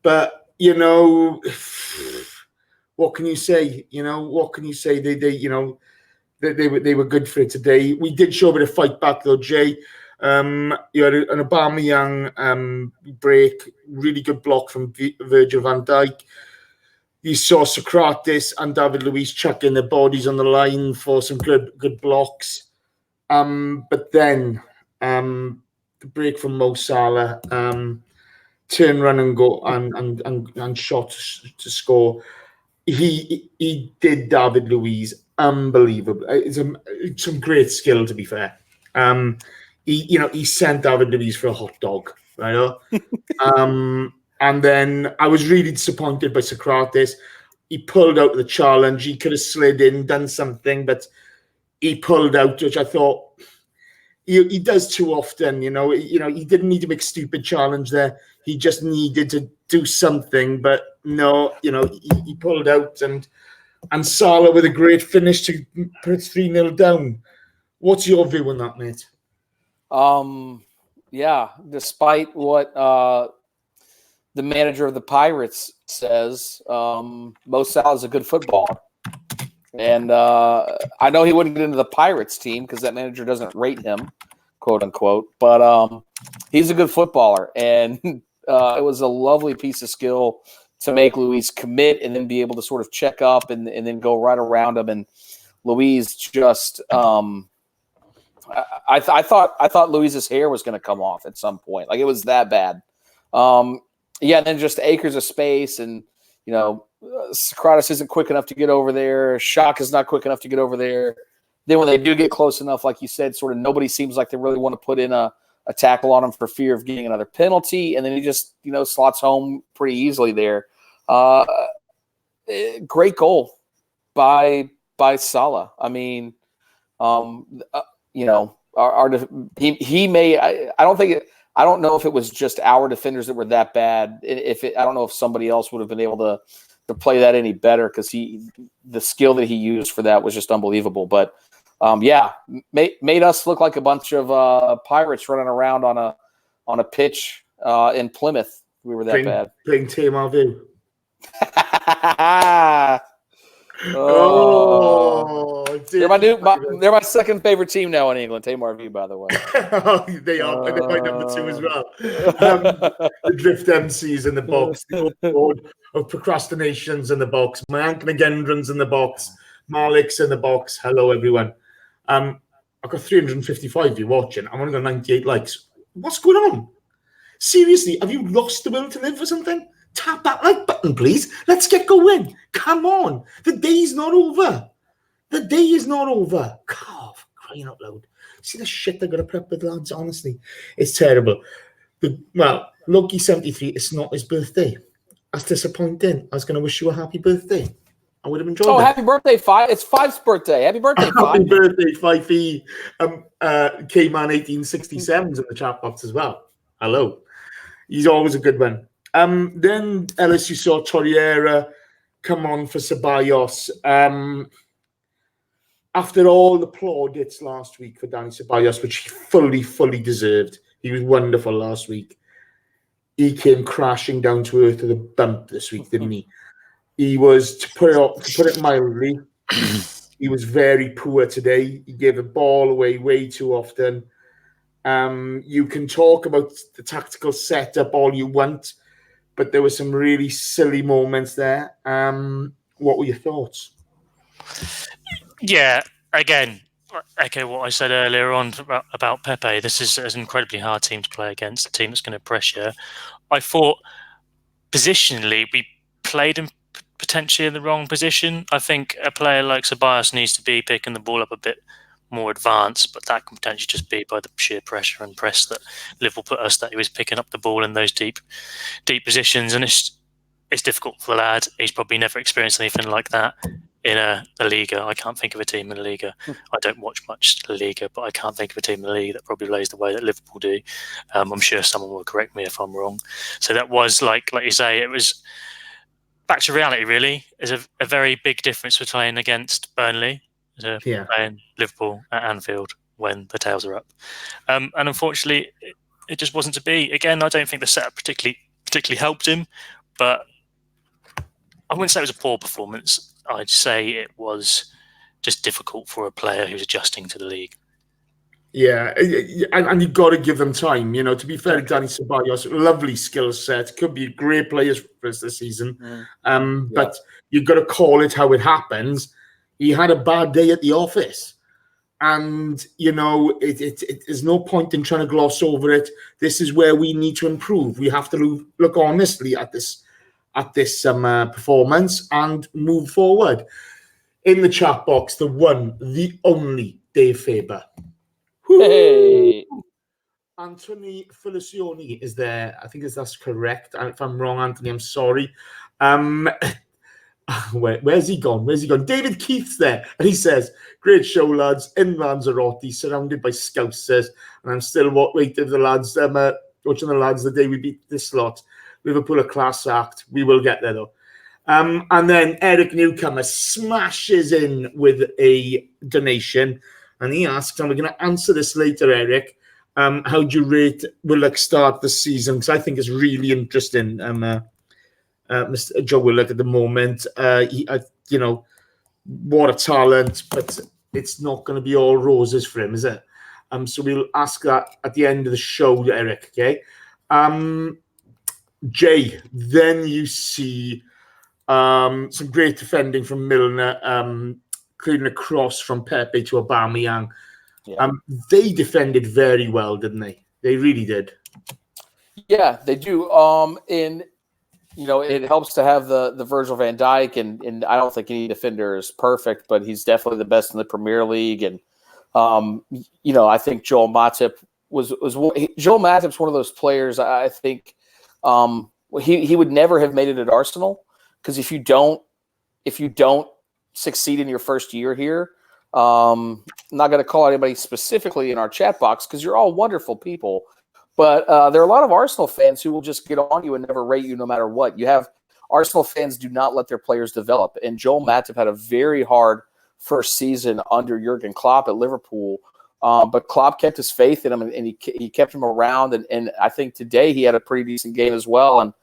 But, what can you say? What can you say? They were good for it today. We did show a bit of fight back, though, Jay. You had an Aubameyang break, really good block from Virgil van Dijk. You saw Sokratis and David Luiz chucking their bodies on the line for some good blocks. But then the break from Mo Salah, turn, run and go and shot to score. He did David Luiz unbelievable. It's some great skill, to be fair. He sent David Luiz for a hot dog, right? And then I was really disappointed by Sokratis. He pulled out of the challenge. He could have slid in, done something, but he pulled out, which I thought he does too often. He didn't need to make a stupid challenge there. He just needed to do something, but no, he pulled out, and Salah with a great finish to put 3-0 down. What's your view on that, mate? Yeah, despite what the manager of the Pirates says, Mo Salah is a good footballer. And I know he wouldn't get into the Pirates team because that manager doesn't rate him, quote unquote. But he's a good footballer. And it was a lovely piece of skill to make Luiz commit and then be able to sort of check up and then go right around him. And Luiz just I thought Luiz's hair was going to come off at some point. Like, it was that bad. And then just acres of space, and Sokratis isn't quick enough to get over there. Xhaka's not quick enough to get over there. Then when they do get close enough, like you said, sort of nobody seems like they really want to put in a tackle on him for fear of getting another penalty, and then he just slots home pretty easily there. Great goal by Salah. I mean, he may. I don't know if it was just our defenders that were that bad. I don't know if somebody else would have been able to play that any better, because the skill that he used for that was just unbelievable. But made us look like a bunch of pirates running around on a pitch in Plymouth. We were that bad. Playing Tamar View. They're my second favorite team now in England. Tamar View, by the way. They are. They're my number 2 as well. The Drift MCs in the box. The board of procrastinations in the box. My Uncle Nagendran's in the box. Malik's in the box. Hello, everyone. I've got 355 of you watching. I've only got 98 likes. What's going on? Seriously, have you lost the will to live or something? Tap that like button, please. Let's get going. Come on. The day's not over. The day is not over. God, crying out loud. See the shit they're going to put up with, lads? Honestly, it's terrible. Loki 73, it's not his birthday. That's disappointing. I was going to wish you a happy birthday. I would have enjoyed it. Happy birthday, Five. It's Five's birthday. Happy birthday, Five. Happy birthday, Fifey. K-Man 1867's in the chat box as well. Hello. He's always a good one. Then LSU saw Torreira come on for Ceballos. After all the plaudits last week for Danny Ceballos, which he fully deserved. He was wonderful last week. He came crashing down to earth with a bump this week, didn't he? He was, to put it mildly, he was very poor today. He gave the ball away way too often. You can talk about the tactical setup all you want, but there were some really silly moments there. What were your thoughts? Yeah, again, echo what I said earlier on about Pepe. This is an incredibly hard team to play against, a team that's going to pressure. I thought positionally we played him potentially in the wrong position. I think a player like Ceballos needs to be picking the ball up a bit more advanced, but that can potentially just be by the sheer pressure and press that Liverpool put us, that he was picking up the ball in those deep positions, and it's difficult for the lad. He's probably never experienced anything like that in the Liga. I can't think of a team in the Liga. I don't watch much the Liga, but I can't think of a team in the League that probably plays the way that Liverpool do. I'm sure someone will correct me if I'm wrong. So that was like you say, it was back to reality. Really, there's a very big difference between against Burnley playing Liverpool at Anfield when the tails are up, and unfortunately, it just wasn't to be. Again, I don't think the setup particularly helped him, but I wouldn't say it was a poor performance. I'd say it was just difficult for a player who's adjusting to the league. Yeah, and you've got to give them time. To be fair to Danny Ceballos, lovely skill set, could be great players for us this season. But you've got to call it how it happens. He had a bad day at the office, and there's no point in trying to gloss over it. This is where we need to improve. We have to look honestly at this performance and move forward. In the chat box, the one, the only Dave Faber. Hey. Anthony Felicioni is there. I think that's correct. And if I'm wrong, Anthony, I'm sorry. Where's he gone? David Keith's there. And he says, great show, lads. In Lanzarote, surrounded by Scousers. And I'm still waiting for the lads, watching the lads the day we beat this lot. Liverpool a class act. We will get there, though. And then Eric Newcomer smashes in with a donation. And he asks, and we're going to answer this later, Eric, how do you rate Willock start the season? Because I think it's really interesting. Mr. Joe Willock at the moment, what a talent, but it's not going to be all roses for him, is it? So we'll ask that at the end of the show, Eric, okay? Jay, then you see some great defending from Milner, including a cross from Pepe to Aubameyang. Yeah. They defended very well, didn't they? They really did. Yeah, they do. And it helps to have the Virgil van Dijk, and I don't think any defender is perfect, but he's definitely the best in the Premier League. And I think Joel Matip Joel Matip's one of those players. I think he would never have made it at Arsenal, because if you don't succeed in your first year here, I'm not going to call out anybody specifically in our chat box because you're all wonderful people. But there are a lot of Arsenal fans who will just get on you and never rate you no matter what. You have Arsenal fans do not let their players develop. And Joel Matip had a very hard first season under Jurgen Klopp at Liverpool. But Klopp kept his faith in him, and he kept him around. And I think today he had a pretty decent game as well. And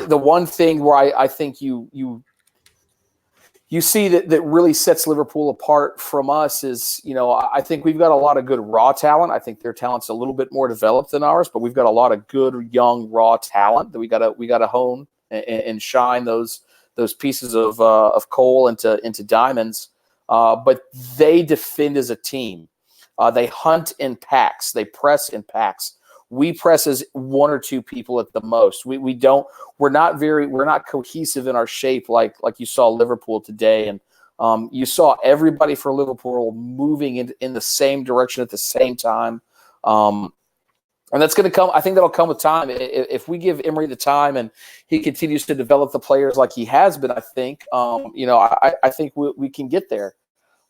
the one thing where I think you see that really sets Liverpool apart from us is, I think we've got a lot of good raw talent. I think their talent's a little bit more developed than ours, but we've got a lot of good young raw talent that we gotta hone and shine those pieces of coal into diamonds. But they defend as a team. They hunt in packs. They press in packs. We press as one or two people at the most. We're not cohesive in our shape like you saw Liverpool today. And you saw everybody for Liverpool moving in the same direction at the same time. And that's going to come. I think that'll come with time. If we give Emery the time and he continues to develop the players like he has been, I think, I think we can get there.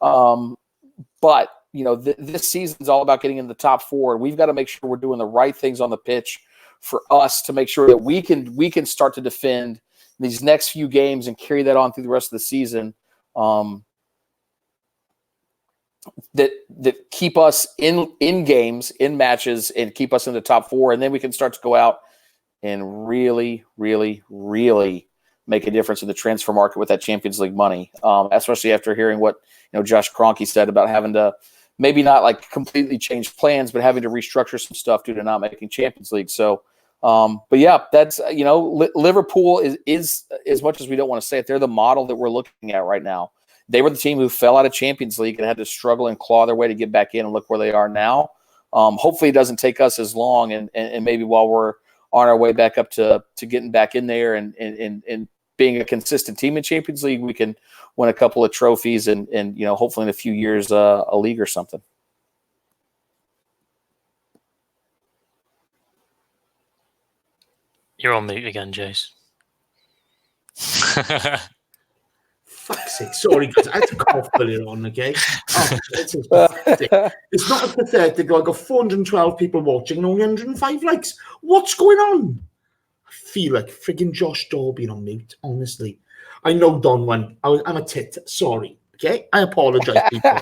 But this season's all about getting in the top four. We've got to make sure we're doing the right things on the pitch for us to make sure that we can start to defend these next few games and carry that on through the rest of the season. That keep us in games, in matches, and keep us in the top four, and then we can start to go out and really, really, really make a difference in the transfer market with that Champions League money. Especially after hearing what Josh Kroenke said about having to maybe not like completely change plans, but having to restructure some stuff due to not making Champions League. So, but yeah, that's Liverpool is as much as we don't want to say it, they're the model that we're looking at right now. They were the team who fell out of Champions League and had to struggle and claw their way to get back in, and look where they are now. Hopefully it doesn't take us as long, and maybe while we're on our way back up to getting back in there and being a consistent team in Champions League, we can win a couple of trophies and hopefully in a few years a league or something. You're on mute again, Jace. Fuck's sake. Sorry, guys. I had to cough earlier on, okay? Oh, it's pathetic. It's not as pathetic. I got 412 people watching and only 105 likes. What's going on? I feel like frigging Josh Dorby on mute, honestly. I know Don won. I'm a tit. Sorry. Okay? I apologise, people.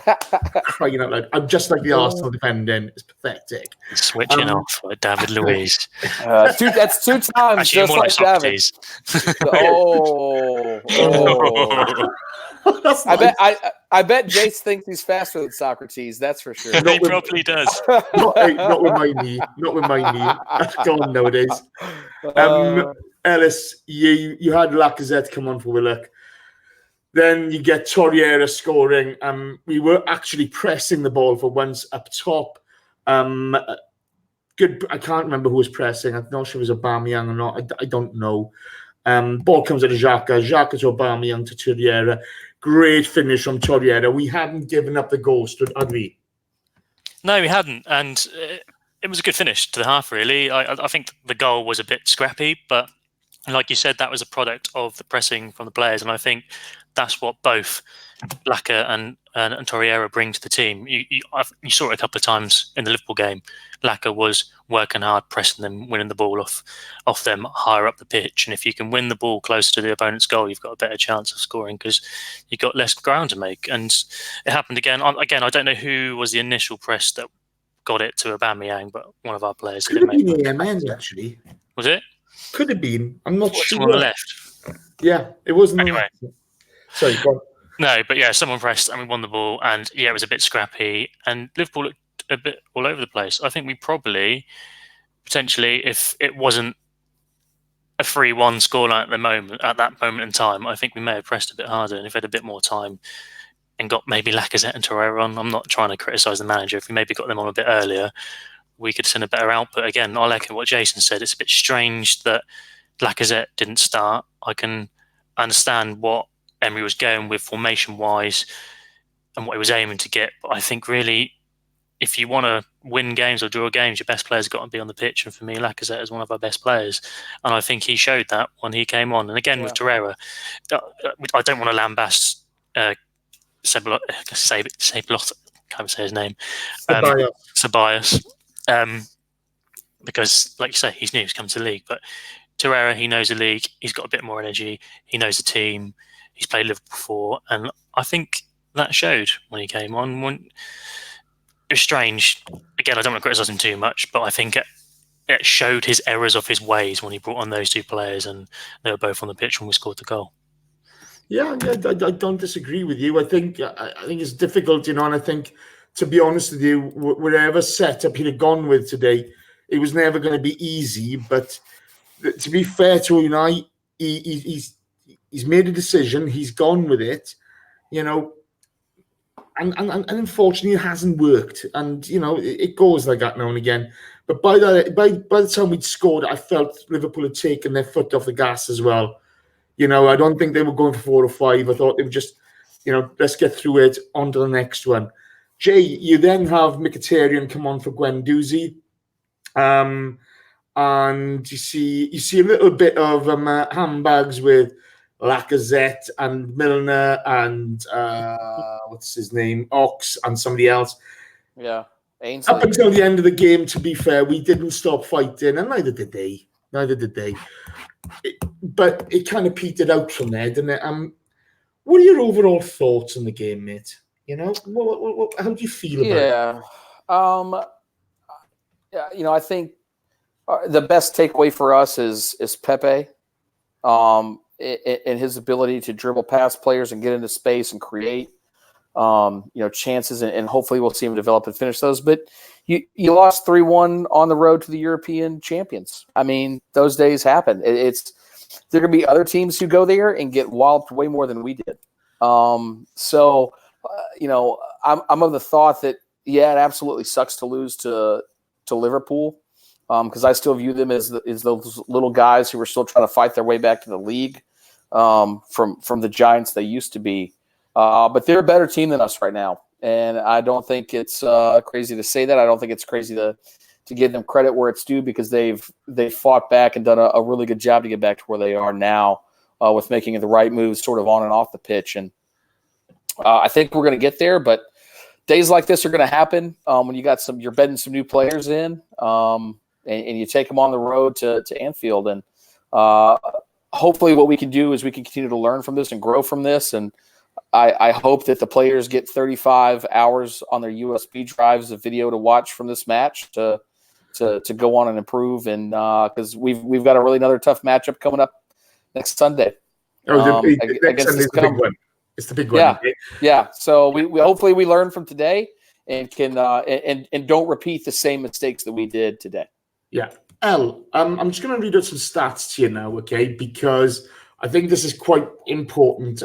Crying out loud. I'm just like the Arsenal defending. It's pathetic. Switching off like David Luiz. That's two times. Actually, just more like David. Oh. That's nice. I bet Jace thinks he's faster than Sokratis. That's for sure. He probably does. Not with my knee. Not with my knee. That's gone nowadays. Ellis, you had Lacazette come on for Willock. Then you get Torreira scoring. We were actually pressing the ball for once up top. Good. I can't remember who was pressing. I'm not sure it was Aubameyang or not. I don't know. Ball comes out of Xhaka. Xhaka to Aubameyang to Torreira. Great finish from Torreira. We hadn't given up the ghost, had we? No, we hadn't. And it was a good finish to the half, really. I think the goal was a bit scrappy, but like you said, that was a product of the pressing from the players. And I think that's what both Laka and Torreira bring to the team. You saw it a couple of times in the Liverpool game. Laka was working hard, pressing them, winning the ball off them higher up the pitch. And if you can win the ball closer to the opponent's goal, you've got a better chance of scoring because you've got less ground to make. And it happened again. Again, I don't know who was the initial press that got it to Aubameyang, but one of our players could have been Emery, actually. Was it? Could have been. I'm not sure. On the left. Yeah, it wasn't. Anyway. Sorry, go on. No, but yeah, someone pressed and we won the ball, and yeah, it was a bit scrappy, and Liverpool looked a bit all over the place. I think we probably, potentially, if it wasn't a 3-1 scoreline at that moment in time, I think we may have pressed a bit harder, and if we had a bit more time and got maybe Lacazette and Torreira on. I'm not trying to criticise the manager. If we maybe got them on a bit earlier, we could send a better output. Again, I like what Jason said. It's a bit strange that Lacazette didn't start. I can understand what Emery was going with formation-wise and what he was aiming to get. But I think really, if you want to win games or draw games, your best player's got to be on the pitch. And for me, Lacazette is one of our best players. And I think he showed that when he came on. And again, with Torreira, I don't want to lambast Ceballos, can't say his name. Ceballos. Because, like you say, he's new, he's come to the league. But Torreira, he knows the league. He's got a bit more energy. He knows the team. He's played Liverpool before. And I think that showed when he came on. It was strange. Again, I don't want to criticise him too much, but I think it showed his errors of his ways when he brought on those two players, and they were both on the pitch when we scored the goal. Yeah, I don't disagree with you. I think it's difficult, and I think, to be honest with you, whatever setup he'd have gone with today, it was never going to be easy. But to be fair to Unai, he's made a decision. He's gone with it, and unfortunately, it hasn't worked. And it goes like that now and again. But by the time we'd scored, I felt Liverpool had taken their foot off the gas as well. I don't think they were going for 4 or 5. I thought they were just, let's get through it, on to the next one. Jay, you then have Mkhitaryan come on for Guendouzi. And you see a little bit of handbags with Lacazette and Milner and what's his name, Ox and somebody else. Yeah, Ainsley. Up until the end of the game, to be fair, we didn't stop fighting, and neither did they. But it kind of petered out from there, didn't it? What are your overall thoughts on the game, mate? How do you feel about it? I think the best takeaway for us is Pepe, and his ability to dribble past players and get into space and create, chances, and hopefully we'll see him develop and finish those. But you lost 3-1 on the road to the European champions. I mean, those days happen. There are going to be other teams who go there and get walloped way more than we did. I'm of the thought that, it absolutely sucks to lose to Liverpool, because I still view them as those little guys who are still trying to fight their way back to the league from the giants they used to be. But they're a better team than us right now. And I don't think it's crazy to say that. I don't think it's crazy to give them credit where it's due, because they've fought back and done a really good job to get back to where they are now, with making the right moves sort of on and off the pitch. And I think we're going to get there, but days like this are going to happen when you're bedding some new players in, and you take them on the road to Anfield. And hopefully what we can do is we can continue to learn from this and grow from this. And I hope that the players get 35 hours on their USB drives of video to watch from this match to go on and improve. And because we've got another tough matchup coming up next Sunday. Next Sunday's the big one. It's the big one. Yeah. So we hopefully we learn from today and can and don't repeat the same mistakes that we did today. Yeah. I'm just going to read out some stats to you now, okay? Because I think this is quite important.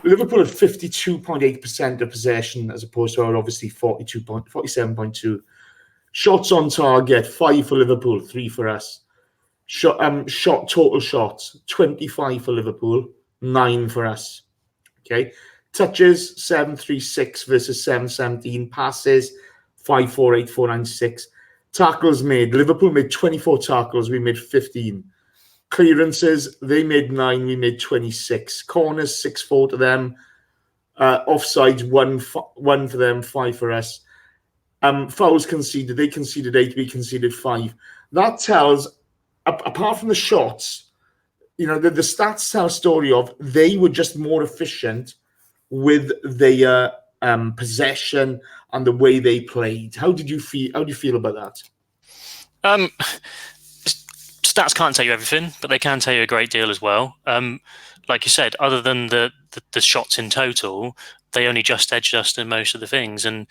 Liverpool had 52.8% of possession, as opposed to our obviously 47.2. Shots on target, 5 for Liverpool, 3 for us. Total shots, 25 for Liverpool, 9 for us. Okay. Touches, 736 versus 717. Passes, 548, 496. Tackles made. Liverpool made 24 tackles. We made 15. Clearances, they made 9. We made 26. Corners, 6-4 to them. Offsides, 1 for them, 5 for us. Fouls conceded. They conceded 8. We conceded 5. That tells, apart from the shots, the stats tell a story of they were just more efficient with their possession and the way they played. How do you feel about that? Stats can't tell you everything, but they can tell you a great deal as well. Like you said, other than the shots in total, they only just edged us in most of the things. And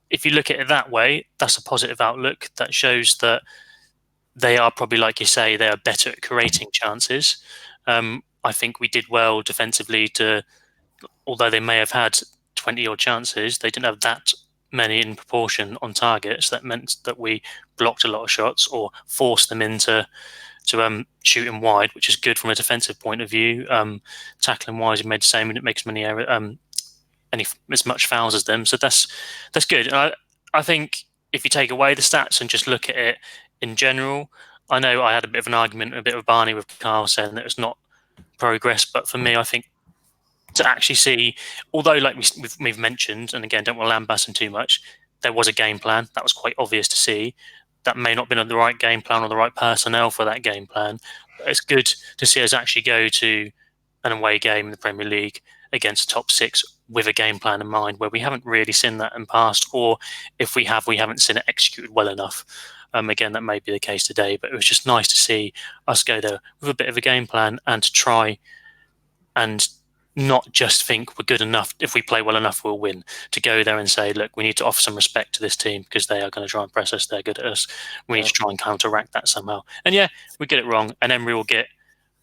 if you look at it that way, that's a positive outlook. That shows that they are probably, like you say, they are better at creating chances. I think we did well defensively although they may have had 20 odd chances, they didn't have that many in proportion on targets. That meant that we blocked a lot of shots or forced them into shooting wide, which is good from a defensive point of view. Tackling wise, we made the same, and it makes as much fouls as them. So that's good. And I think if you take away the stats and just look at it in general, I know I had a bit of an argument, a bit of Barney with Carl saying that it's not progress, but for me, I think to actually see, although like we've mentioned, and again, don't want to lambast them too much, there was a game plan that was quite obvious to see. That may not have been the right game plan or the right personnel for that game plan. But it's good to see us actually go to an away game in the Premier League against top six with a game plan in mind, where we haven't really seen that in the past, or if we have, we haven't seen it executed well enough. Again, that may be the case today, but it was just nice to see us go there with a bit of a game plan and to try and not just think we're good enough. If we play well enough, we'll win. To go there and say, look, we need to offer some respect to this team because they are going to try and press us. They're good at us. We need to try and counteract that somehow. And yeah, we get it wrong. And Emery will get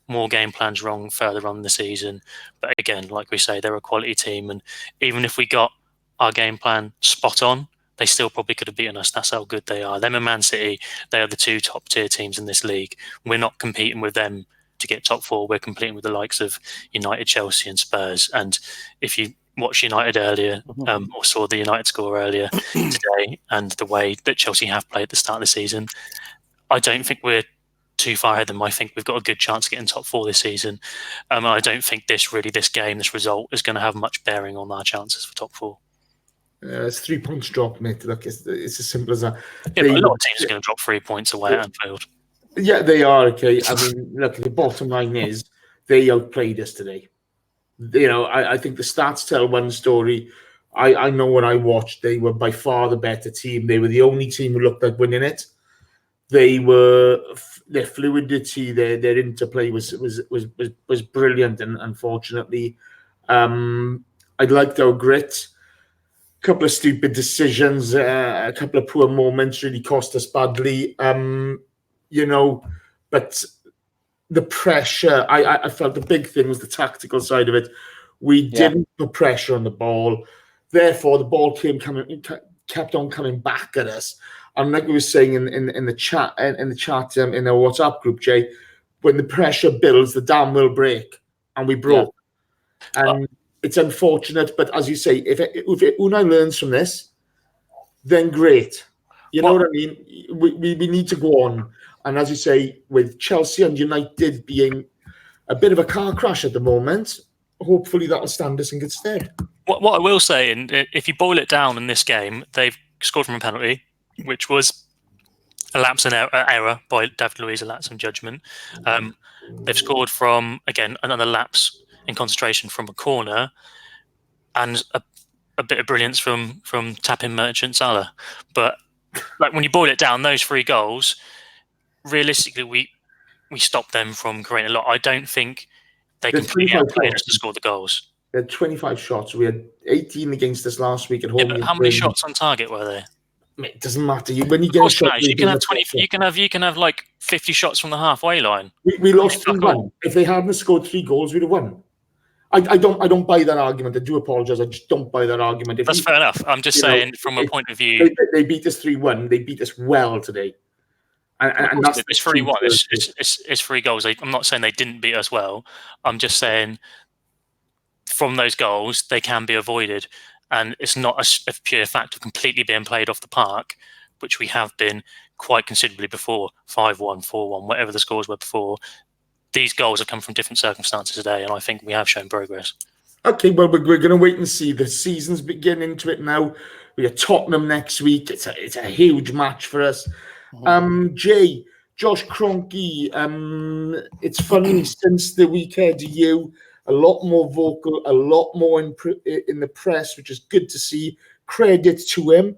more game plans wrong further on in the season. But again, like we say, they're a quality team. And even if we got our game plan spot on, they still probably could have beaten us. That's how good they are. Them and Man City, they are the two top tier teams in this league. We're not competing with them to get top four. We're competing with the likes of United, Chelsea and Spurs. And if you watched United earlier or saw the United score earlier today and the way that Chelsea have played at the start of the season, I don't think we're too far ahead of them. I think we've got a good chance of getting top four this season. I don't think this result is going to have much bearing on our chances for top four. It's 3 points drop, mate. Look, it's as simple as that. Yeah, but a lot of teams are going to drop 3 points away at Anfield. Yeah, they are, okay. I mean, look, the bottom line is they outplayed us today. You know, I think the stats tell one story. I know when I watched, they were by far the better team. They were the only team who looked like winning it. Their fluidity, their interplay was brilliant, and unfortunately, I liked our grit. A couple of stupid decisions, a couple of poor moments really cost us badly. You know, but the pressure, I felt the big thing was the tactical side of it. We didn't put pressure on the ball. Therefore, the ball kept on coming back at us. And like we were saying in the chat in our WhatsApp group, Jay, when the pressure builds, the dam will break, and we broke. Yeah. And it's unfortunate, but as you say, if Unai learns from this, then great. You know what I mean? We need to go on. And as you say, with Chelsea and United being a bit of a car crash at the moment, hopefully that will stand us in good stead. What I will say, and if you boil it down in this game, they've scored from a penalty, which was a lapse in error by David Luiz, a lapse in judgment. They've scored from, again, another lapse in concentration from a corner, and a bit of brilliance from tapping Merchant Salah. But like when you boil it down, those 3 goals, realistically, we stopped them from creating a lot. I don't think they completely outplayed us to score the goals. They had 25 shots. We had 18 against us last week at home. Yeah, but how many shots on target were there? It doesn't matter. When you get a shot, you can have 20. You can have like 50 shots from the halfway line. We lost 3-1. If they hadn't scored 3 goals, we'd have won. I don't buy that argument. I do apologise. I just don't buy that argument. That's fair enough. I'm just saying, from a point of view, they beat us 3-1. They beat us well today. And that's it's 3-1. It's 3 goals. I'm not saying they didn't beat us well. I'm just saying from those goals they can be avoided, and it's not a pure fact of completely being played off the park, which we have been quite considerably before. 5-1, 4-1, whatever the scores were before. These goals have come from different circumstances today, and I think we have shown progress. Okay, well, we're going to wait and see. The season's beginning to it now. We have Tottenham next week. It's a huge match for us. Jay, Josh Kroenke, it's funny, since the weekend, you a lot more vocal, a lot more in the press, which is good to see. Credit to him.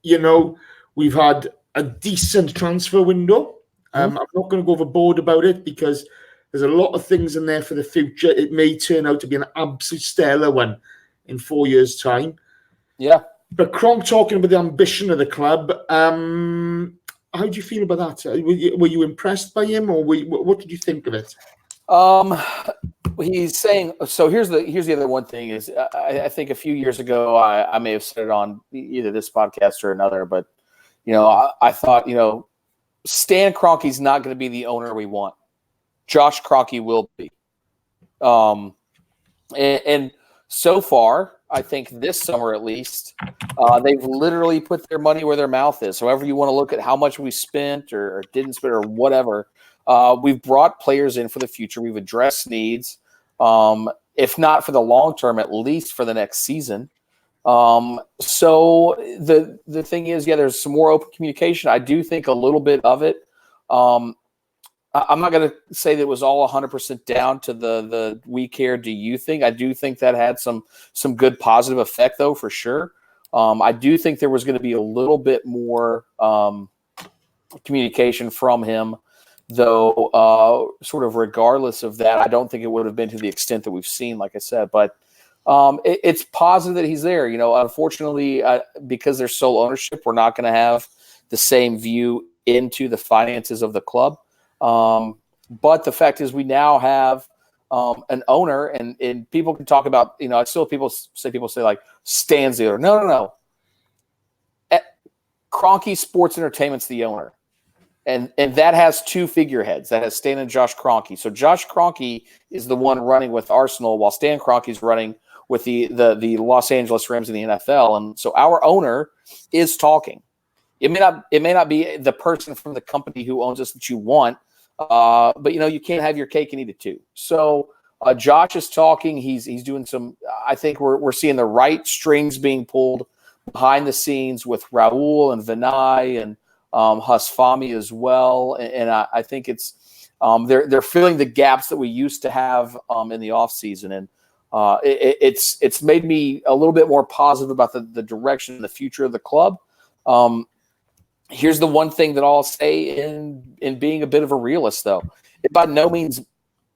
You know, we've had a decent transfer window. I'm not going to go overboard about it because there's a lot of things in there for the future. It may turn out to be an absolute stellar one in 4 years' time. Yeah. But Kroenke talking about the ambition of the club, how do you feel about that? Were you impressed by him, or what did you think of it? He's saying. So here's the other one thing is I think a few years ago I may have said it on either this podcast or another, but I thought Stan Kroenke's not going to be the owner we want. Josh Kroenke will be. And so far, I think this summer at least, they've literally put their money where their mouth is. However you want to look at how much we spent or didn't spend or whatever, we've brought players in for the future. We've addressed needs, if not for the long term, at least for the next season. So the thing is, there's some more open communication. I do think a little bit of it. I'm not going to say that it was all 100% down to the we care, do you think? I do think that had some good positive effect, though, for sure. I do think there was going to be a little bit more communication from him, though, sort of regardless of that, I don't think it would have been to the extent that we've seen, like I said. But it's positive that he's there. Unfortunately, because there's sole ownership, we're not going to have the same view into the finances of the club. But the fact is we now have an owner, and people can talk about, I still people say like Stan's the owner. No. Kroenke Sports Entertainment's the owner. And that has two figureheads. That has Stan and Josh Kroenke. So Josh Kroenke is the one running with Arsenal, while Stan Kroenke is running with the Los Angeles Rams in the NFL. And so our owner is talking. It may not be the person from the company who owns us that you want, but you can't have your cake and eat it too. So Josh is talking. He's doing some. I think we're seeing the right strings being pulled behind the scenes with Raul and Vinay and Hasfami as well. And I think it's they're filling the gaps that we used to have in the off season, and it's made me a little bit more positive about the direction and the future of the club. Here's the one thing that I'll say in being a bit of a realist, though. It by no means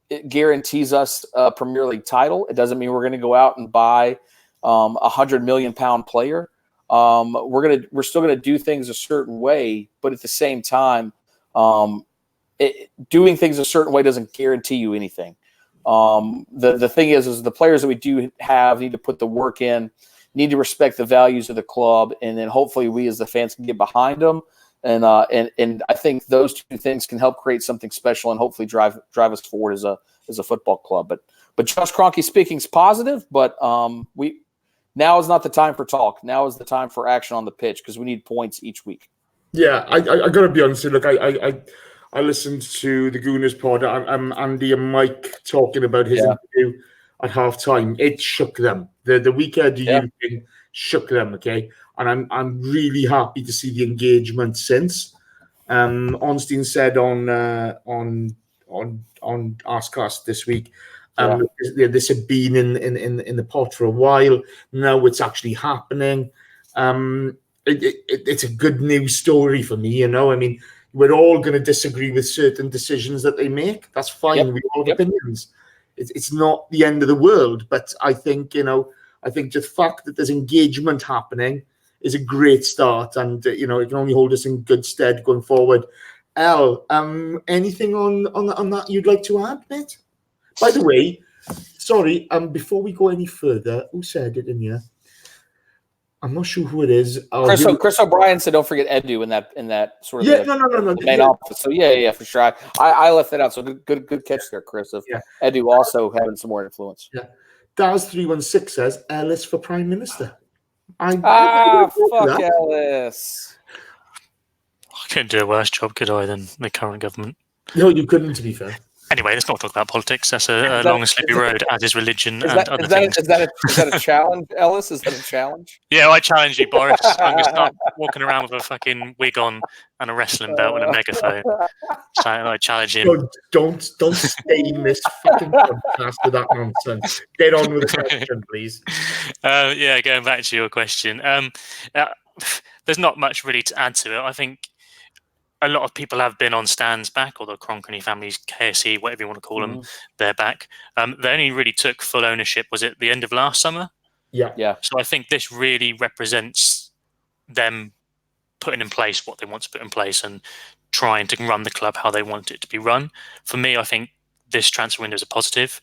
it guarantees us a Premier League title. It doesn't mean we're going to go out and buy £100 million player. We're still going to do things a certain way, but at the same time, doing things a certain way doesn't guarantee you anything. The thing is the players that we do have need to put the work in, need to respect the values of the club, and then hopefully we as the fans can get behind them. And I think those two things can help create something special and hopefully drive us forward as a football club. But Josh Kroenke speaking is positive, but now is not the time for talk. Now is the time for action on the pitch because we need points each week. Yeah, I got to be honest. Look, I listened to the Gooners pod. I'm Andy and Mike talking about his interview at halftime. It shook them. The weekend thing shook them. Okay, and I'm really happy to see the engagement since. Ornstein said on Arsecast this week. This had been in the pot for a while. Now it's actually happening. It's a good news story for me. I mean, we're all going to disagree with certain decisions that they make. That's fine. We all have opinions. It's not the end of the world. But I think the fact that there's engagement happening is a great start, and it can only hold us in good stead going forward. Al, anything on that you'd like to add, mate? By the way, sorry, before we go any further, who said it in here? I'm not sure who it is. Chris O'Brien said, "Don't forget Edu in that sort of no. main office." So for sure. I left that out. So good catch there, Chris. Of Edu also having some more influence. Yeah, Daz316 says Ellis for Prime Minister. Fuck Ellis. I couldn't do a worse job, could I, than the current government? No, you couldn't, to be fair. Anyway, let's not talk about politics. That's a long and slippery road, as is religion and other things. Is that a challenge, Ellis? Is that a challenge? Yeah, I challenge you, Boris. I'm going to start walking around with a fucking wig on and a wrestling belt and a megaphone. So I challenge him. Don't stain this fucking podcast with that nonsense. Get on with the question, please. Going back to your question. There's not much really to add to it. I think a lot of people have been on Stan's back, or the Kroenke family's KSE, whatever you want to call them, they're back. They only really took full ownership, was it the end of last summer? Yeah. So I think this really represents them putting in place what they want to put in place and trying to run the club how they want it to be run. For me, I think this transfer window is a positive.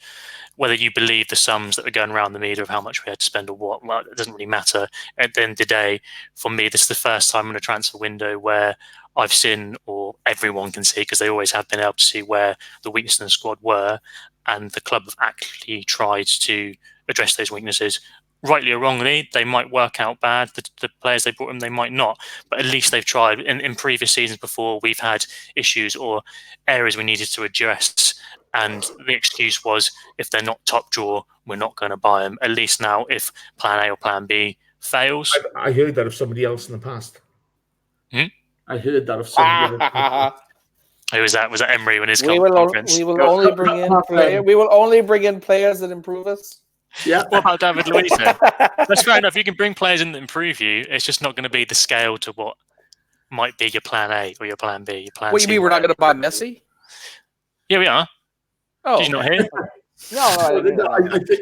Whether you believe the sums that are going around the media of how much we had to spend or what, well, it doesn't really matter. At the end of the day, for me, this is the first time in a transfer window where I've seen, or everyone can see, because they always have been able to see where the weaknesses in the squad were, and the club have actually tried to address those weaknesses. Rightly or wrongly, they might work out bad. The players they brought in, they might not. But at least they've tried. In previous seasons before, we've had issues or areas we needed to address. And the excuse was, if they're not top drawer, we're not going to buy them. At least now, if plan A or plan B fails. I heard that of somebody else in the past. I heard that of somebody else. Who was that? Was that Emery when his we conference? will only bring in players. We will only bring in players that improve us. Yeah. What about David Luiz then? That's fair enough. You can bring players in that improve you. It's just not going to be the scale to what might be your plan A or your plan B. Your plan What, C. you mean we're not going to buy Messi? Yeah, we are. Oh, He's not here. No,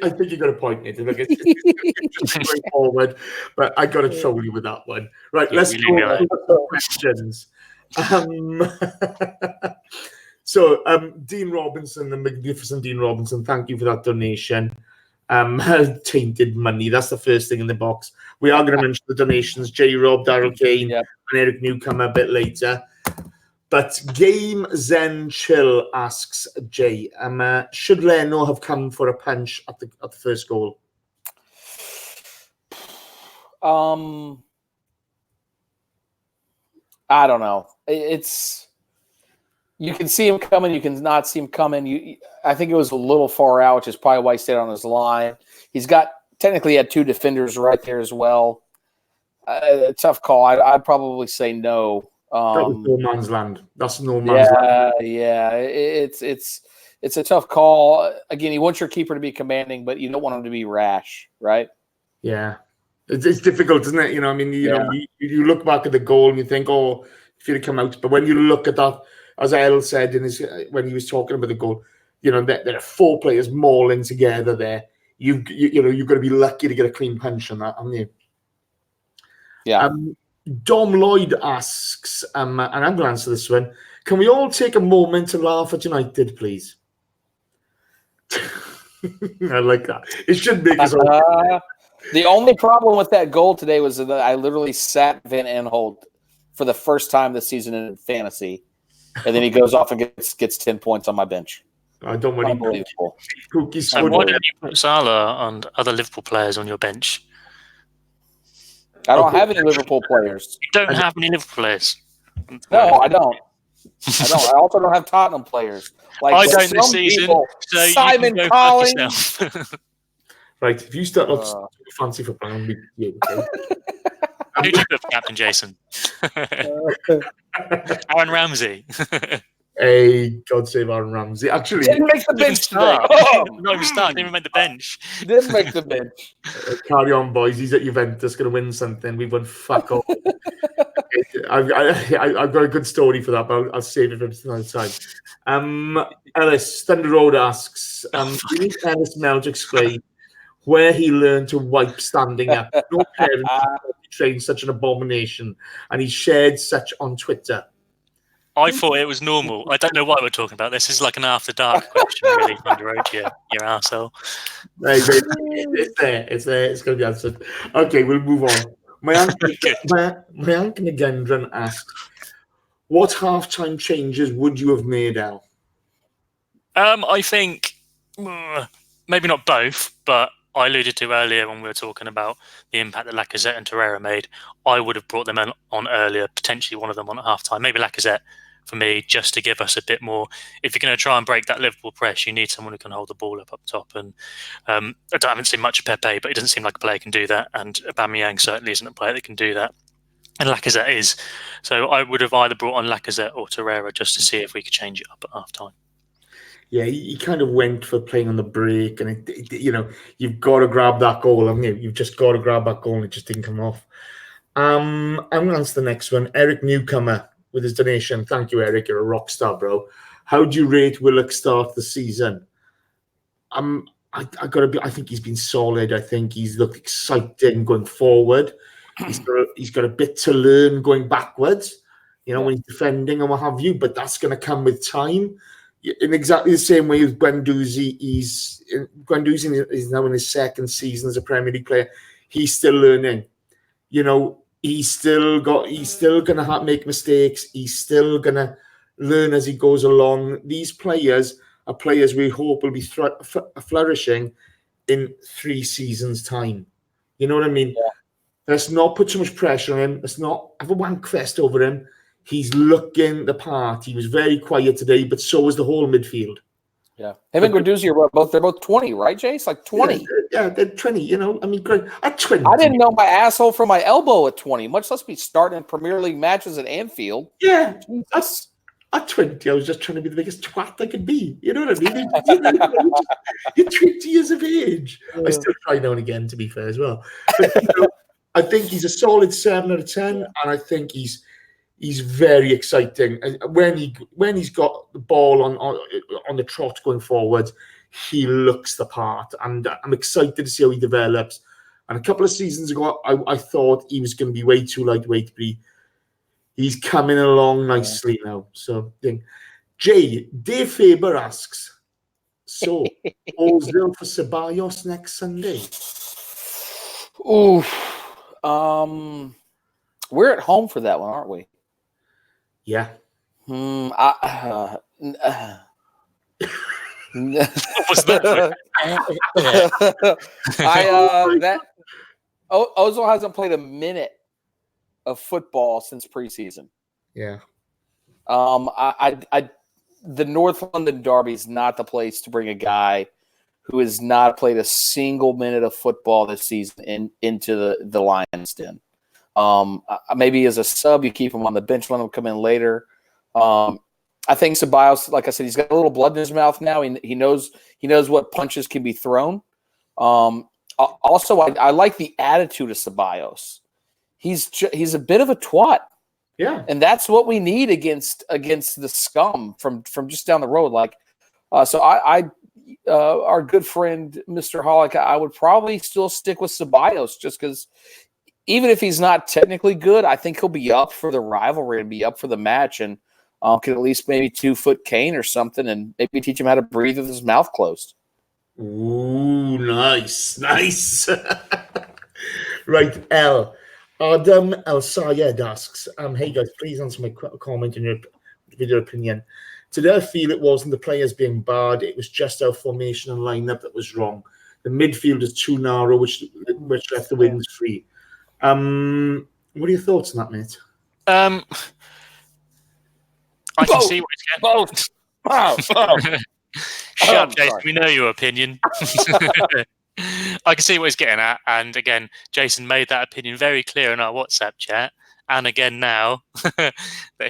I think you got a point, Nathan. Look, it's just straightforward, but I got to troll you with that one. Right, Yeah, let's we go leave it to the questions. So, Dean Robinson, the magnificent Dean Robinson, thank you for that donation. Tainted money, that's the first thing in the box. We are going to mention the donations, J. Rob, Daryl Kane, and Eric Newcomer a bit later. But Game Zen Chill asks Jay, should Leno have come for a punch at the first goal? I don't know. It's you can see him coming, you can not see him coming. I think it was a little far out, which is probably why he stayed on his line. He's got technically had two defenders right there as well. Tough call. I'd probably say no. That was no man's land. That's no man's land. Yeah. It's a tough call. Again, you want your keeper to be commanding, but you don't want him to be rash, right? Yeah. It's difficult, isn't it? You know, I mean, you know, you look back at the goal and you think, oh, if you'd have come out. But when you look at that, as El said when he was talking about the goal, you know, there are four players mauling together there. You've got to be lucky to get a clean punch on that, haven't you? Yeah. Dom Lloyd asks, and I'm going to answer this one. Can we all take a moment to laugh at United, please? I like that. It should make us all. The only problem with that goal today was that I literally sat Van Aanholt for the first time this season in fantasy, and then he goes off and gets 10 points on my bench. I don't want Unbelievable. So why don't you put Salah and other Liverpool players on your bench? I don't have any Liverpool players. You don't have any Liverpool players? No, I don't. I also don't have Tottenham players. I don't this season. So Simon Collins. Right, if you start off fancy football, I'm with you. Okay? Who do you put for Captain Jason? Aaron Ramsey. Hey, God save Aaron Ramsey. Actually, didn't make the bench today. Not even start. Didn't even make the bench. Didn't make the bench. Carry on, boys. He's at Juventus, going to win something. We've won fuck all. I've got a good story for that, but I'll save it for another time. Ellis Thunder Road asks, you need Ellis Mel to explain where he learned to wipe standing up. No parent trained such an abomination, and he shared such on Twitter. I thought it was normal. I don't know why we're talking about this. This is like an after dark question, really. Thunder Road, you arsehole. It's there. It's going to be answered. Okay, we'll move on. My uncle Nagendran asked, what halftime changes would you have made, Al? I think maybe not both, but I alluded to earlier when we were talking about the impact that Lacazette and Torreira made. I would have brought them on earlier, potentially one of them on at halftime. Maybe Lacazette for me, just to give us a bit more. If you're going to try and break that Liverpool press, you need someone who can hold the ball up top. And I haven't seen much of Pepe, but he doesn't seem like a player who can do that. And Aubameyang certainly isn't a player that can do that. And Lacazette is. So I would have either brought on Lacazette or Torreira just to see if we could change it up at halftime. Yeah, he kind of went for playing on the break, and you've got to grab that goal, haven't you? You've just got to grab that goal, and it just didn't come off. I'm going to answer the next one. Eric Newcomer with his donation. Thank you, Eric. You're a rock star, bro. How do you rate Willock's start the season? I think he's been solid. I think he's looked exciting going forward. He's got a bit to learn going backwards, when he's defending and what have you, but that's going to come with time. In exactly the same way as Guendouzi, Guendouzi is now in his second season as a Premier League player. He's still learning. He's still going to make mistakes. He's still going to learn as he goes along. These players are players we hope will be flourishing in 3 seasons' time. You know what I mean? Yeah. Let's not put too much pressure on him. Let's not have a wank fest over him. He's looking the part. He was very quiet today, but so was the whole midfield. Yeah. Him and Guendouzi are they're both 20, right, Jace? Like 20. Yeah, they're 20, I mean, great. At 20. I didn't know my asshole from my elbow at 20, much less be starting in Premier League matches at Anfield. Yeah. At 20, I was just trying to be the biggest twat I could be. You know what I mean? You're 20 years of age. Yeah. I still try now and again, to be fair, as well. But, I think he's a solid 7 out of 10, and I think he's very exciting. When he's got the ball on the trot going forward, he looks the part, and I'm excited to see how he develops. And a couple of seasons ago, I thought he was going to be way too lightweight, but he's coming along nicely now. So, Jay, Dave Faber asks, so Ozil for Ceballos next Sunday? Ooh, we're at home for that one, aren't we? Yeah. Ozil hasn't played a minute of football since preseason. Yeah. The North London Derby is not the place to bring a guy who has not played a single minute of football this season into the Lions' den. Maybe as a sub, you keep him on the bench, let him come in later. I think Ceballos, like I said, he's got a little blood in his mouth now. He knows what punches can be thrown. Also, I like the attitude of Ceballos. He's a bit of a twat. Yeah, and that's what we need against the scum from just down the road. So our good friend Mr. Hollick, I would probably still stick with Ceballos just because even if he's not technically good, I think he'll be up for the rivalry and be up for the match and can at least maybe 2-foot cane or something and maybe teach him how to breathe with his mouth closed. Ooh, nice. Right, Adam El Sayed asks, hey guys, please answer my comment with your opinion. Today I feel it wasn't the players being bad, it was just our formation and lineup that was wrong. The midfield is too narrow, which left the wings free. What are your thoughts on that, mate? I can see what it's getting. Shut up, Jason. We know your opinion. I can see what he's getting at. And again, Jason made that opinion very clear in our WhatsApp chat. And again now that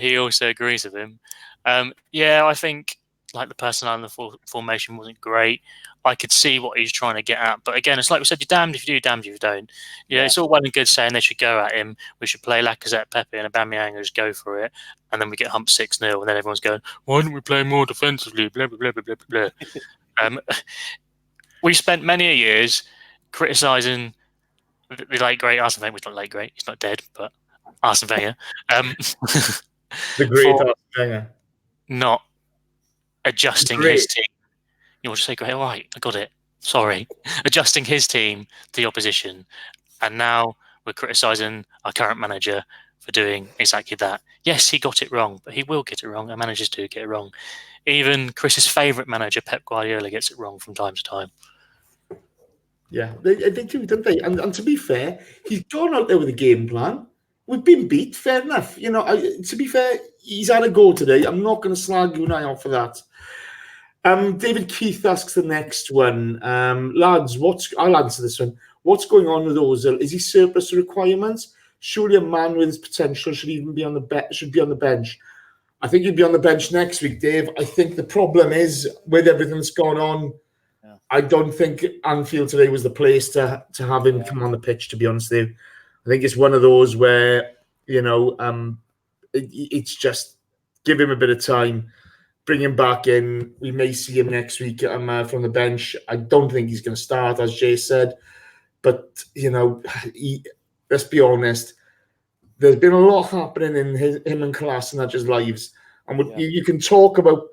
he also agrees with him. I think the personnel and the formation wasn't great. I could see what he's trying to get at. But again, it's like we said, you're damned if you do, damned if you don't. Yeah, it's all well and good saying they should go at him. We should play Lacazette, Pepe and Aubameyang and just go for it. And then we get humped 6-0 and then everyone's going, why don't we play more defensively? Blah, blah, blah, blah, blah, blah. We spent many years criticising the late great Arsene Wenger. He's not late great, he's not dead, but Arsene Wenger. The great Arsene Wenger. Not adjusting his team. You want to say, great, all right, I got it. Sorry. Adjusting his team to the opposition. And now we're criticising our current manager for doing exactly that. Yes, he got it wrong, but he will get it wrong. Our managers do get it wrong. Even Chris's favourite manager, Pep Guardiola, gets it wrong from time to time. Yeah, they do, don't they? And to be fair, he's gone out there with a game plan. We've been beat, fair enough. To be fair, he's had a go today. I'm not going to slag Unai off for that. David Keith asks the next one. Lads, I'll answer this one. What's going on with Ozil? Is he surplus to requirements? Surely a man with his potential should be on the bench. I think he'd be on the bench next week, Dave. I think the problem is with everything that's gone on, I don't think Anfield today was the place to have him come on the pitch, to be honest with you. I think it's one of those where, it's just give him a bit of time, bring him back in. We may see him next week from the bench. I don't think he's going to start, as Jay said. But, let's be honest, there's been a lot happening in him and Kolasinac's lives. And you can talk about,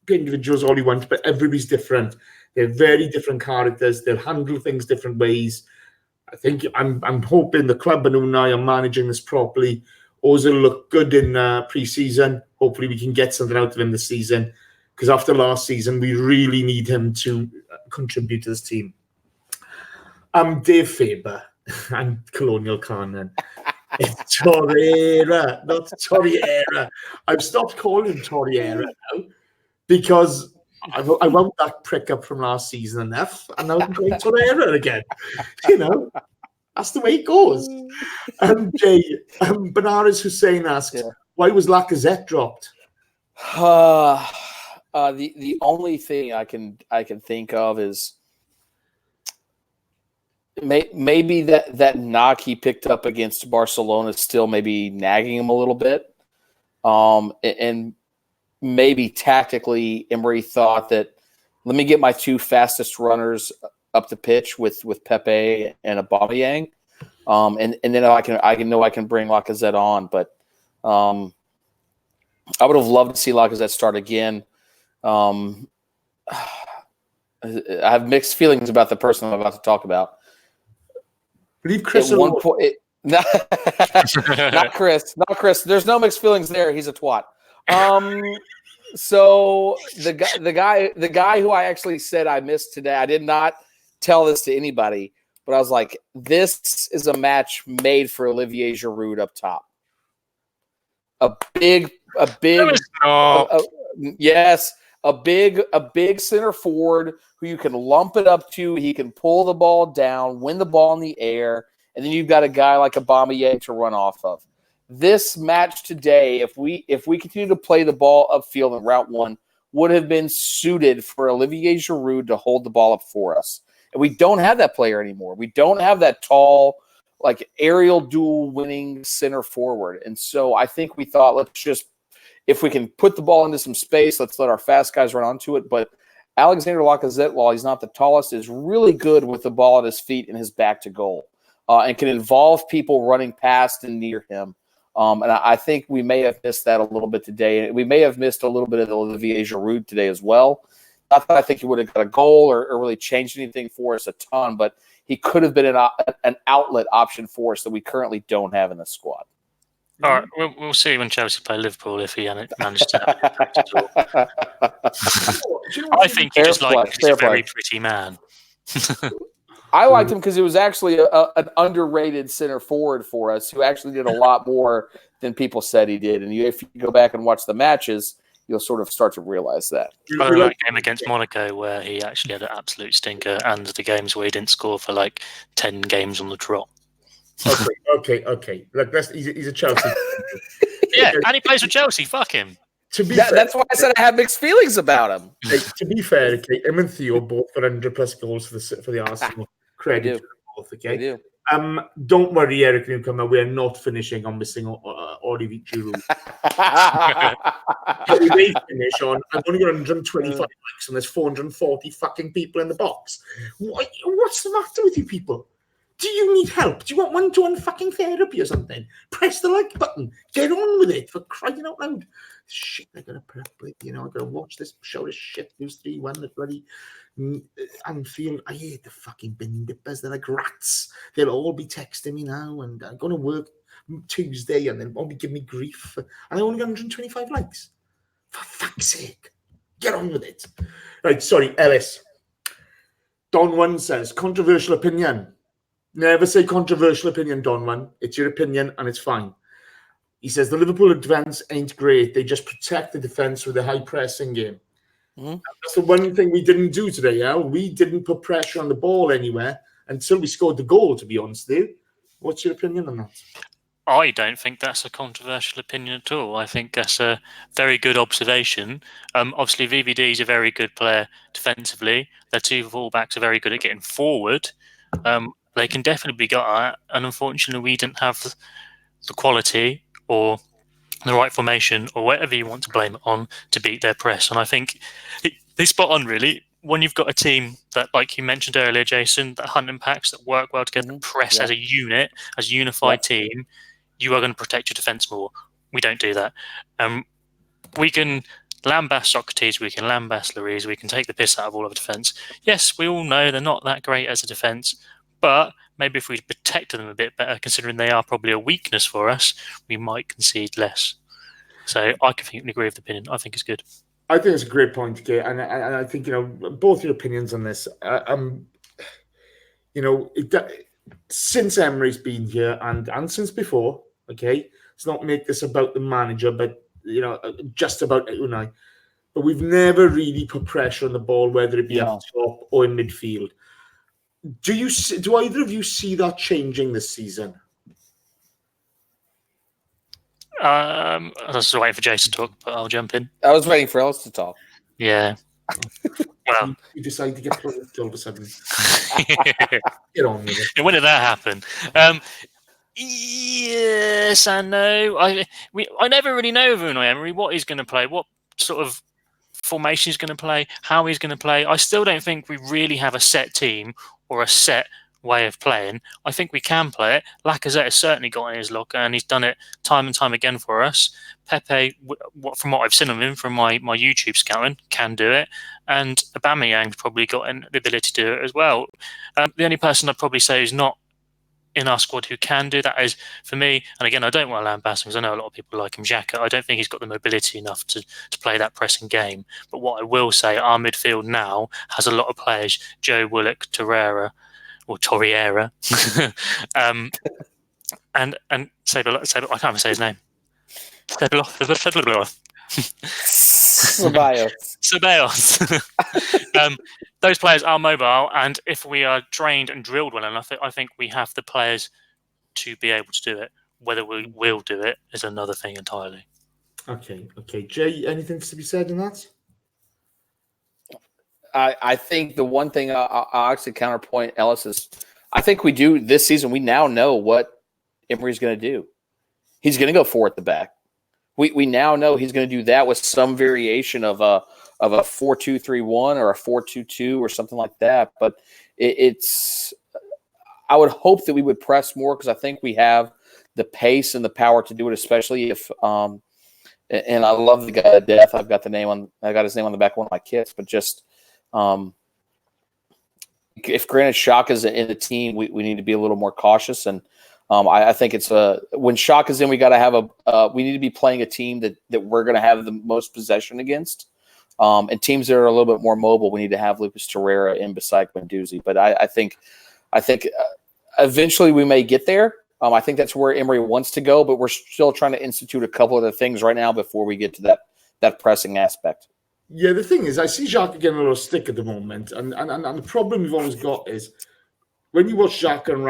individuals all you want, but everybody's different. They're very different characters. They'll handle things different ways. I think I'm hoping the club and Unai are managing this properly. Ozil looked good in pre-season. Hopefully we can get something out of him this season, because after last season, we really need him to contribute to this team. I'm Dave Faber. I'm Colonial Canon. It's Torreira, not Torreira. I've stopped calling him Torreira now because I wound that prick up from last season enough, and now I'm calling Torreira again. That's the way it goes. Jay, Banaras Hussein asked, why was Lacazette dropped? The only thing I can think of is maybe that knock he picked up against Barcelona is still maybe nagging him a little bit. And maybe tactically Emery thought that, let me get my two fastest runners up the pitch with Pepe and Aubameyang. And then I can bring Lacazette on. But I would have loved to see Lacazette start again. I have mixed feelings about the person I'm about to talk about. Leave Chris at one point. Not Chris. Not Chris. There's no mixed feelings there. He's a twat. So the guy who I actually said I missed today, I did not tell this to anybody, but I was like, this is a match made for Olivier Giroud up top. A big center forward who you can lump it up to. He can pull the ball down, win the ball in the air, and then you've got a guy like Aubameyang to run off of. This match today, if we continue to play the ball upfield in Route 1, would have been suited for Olivier Giroud to hold the ball up for us. And we don't have that player anymore. We don't have that tall, like aerial duel winning center forward. And so I think we thought, let's just, if we can put the ball into some space, let's let our fast guys run onto it. But Alexander Lacazette, while he's not the tallest, is really good with the ball at his feet and his back to goal, and can involve people running past and near him. And I think we may have missed that a little bit today. We may have missed a little bit of Olivier Giroud today as well. Not that I think he would have got a goal or really changed anything for us a ton, but he could have been an outlet option for us that we currently don't have in the squad. All right, we'll see when Chelsea play Liverpool if he managed to have impact at all. I think he just likes he's a very pretty man. I liked him because he was actually an underrated center forward for us who actually did a lot more than people said he did. And if you go back and watch the matches, you'll sort of start to realize that. Other than that game against Monaco where he actually had an absolute stinker, and the games where he didn't score for like 10 games on the trot. Okay. Look, he's a Chelsea. Yeah, and he plays for Chelsea. Fuck him. That's why I said I have mixed feelings about him. Hey, to be fair, okay, him and Theo both for 100+ goals for the Arsenal. Credit to them both, okay? Don't worry, Eric Newcomer, we're not finishing on missing Olivier Giroud. We may finish on, I've only got 125 likes and there's 440 fucking people in the box. What's the matter with you people? Do you need help? Do you want one-to-one fucking therapy or something? Press the like button. Get on with it, for crying out loud. Shit, I gotta put up with, I gotta watch this show, this shit, lose 3-1, the bloody Anfield. I hate the fucking bin dippers. They're like rats. They'll all be texting me now, and I'm going to work Tuesday, and they'll all be giving me grief. And I only got 125 likes. For fuck's sake. Get on with it. Right, sorry, Ellis. Don One says, controversial opinion. Never say controversial opinion, Don One. It's your opinion, and it's fine. He says, the Liverpool defence ain't great. They just protect the defence with a high-pressing game. Mm-hmm. That's the one thing we didn't do today, Al. We didn't put pressure on the ball anywhere until we scored the goal, to be honest with you. What's your opinion on that? I don't think that's a controversial opinion at all. I think that's a very good observation. Obviously, VVD is a very good player defensively. Their two fullbacks are very good at getting forward. They can definitely be got at, and unfortunately, we didn't have the quality or the right formation or whatever you want to blame it on to beat their press. And I think they spot on, really. when you've got a team that, like you mentioned earlier, Jason, that hunting packs that work well together, press as a unit, as a unified team, you are going to protect your defence more. We don't do that. We can lambast Sokratis, we can lambast Luiz, we can take the piss out of all of the defence. Yes, we all know they're not that great as a defence, but maybe if we protected them a bit better, considering they are probably a weakness for us, we might concede less. So I completely agree with the opinion. I think it's good. I think it's a great point, Kate, and I think both your opinions on this. Since Emery's been here and since before, okay, let's not make this about the manager, but just about Unai. But we've never really put pressure on the ball, whether it be up top or in midfield. Do either of you see that changing this season? I was waiting for Jason to talk, but I'll jump in. I was waiting for Ellis to talk. Yeah. Well, you decided to get plugged all of a sudden. Get on with it. When did that happen? Yes and no. I never really know of Unai Emery, what he's going to play, what sort of formation he's going to play, how he's going to play. I still don't think we really have a set team or a set way of playing. I think we can play it. Lacazette has certainly got in his locker, and he's done it time and time again for us. Pepe, from what I've seen of him from my YouTube scouting, can do it, and Aubameyang's probably got the ability to do it as well. The only person I'd probably say is not in our squad who can do that is, for me, and again, I don't want to lambast him because I know a lot of people like him, Xhaka. I don't think he's got the mobility enough to play that pressing game. But what I will say, our midfield now has a lot of players, Joe, Willock, Torreira, and Ceballos, I can't even say his name. Ceballos. Those players are mobile, and if we are trained and drilled well enough, I think we have the players to be able to do it. Whether we will do it is another thing entirely. Okay. Jay, anything to be said in that? I think the one thing I'll actually counterpoint Ellis is, I think we do this season. We now know what Emery's going to do. He's going to go 4 at the back. We now know he's going to do that with some variation of a 4-2-3-1 or a 4-2-2 or something like that. But it's I would hope that we would press more, because I think we have the pace and the power to do it, especially if and I love the guy to death. I got his name on the back of one of my kits, but just if granted Xhaka's in the team, we need to be a little more cautious. And I think it's when Xhaka's in, we got to have we need to be playing a team that we're going to have the most possession against. And teams that are a little bit more mobile, we need to have Lucas Torreira in beside Guendouzi. But I think eventually we may get there. I think that's where Emery wants to go, but we're still trying to institute a couple of the things right now before we get to that pressing aspect. Yeah, the thing is, I see Xhaka getting a little stick at the moment, and the problem we've always got is when you watch Xhaka and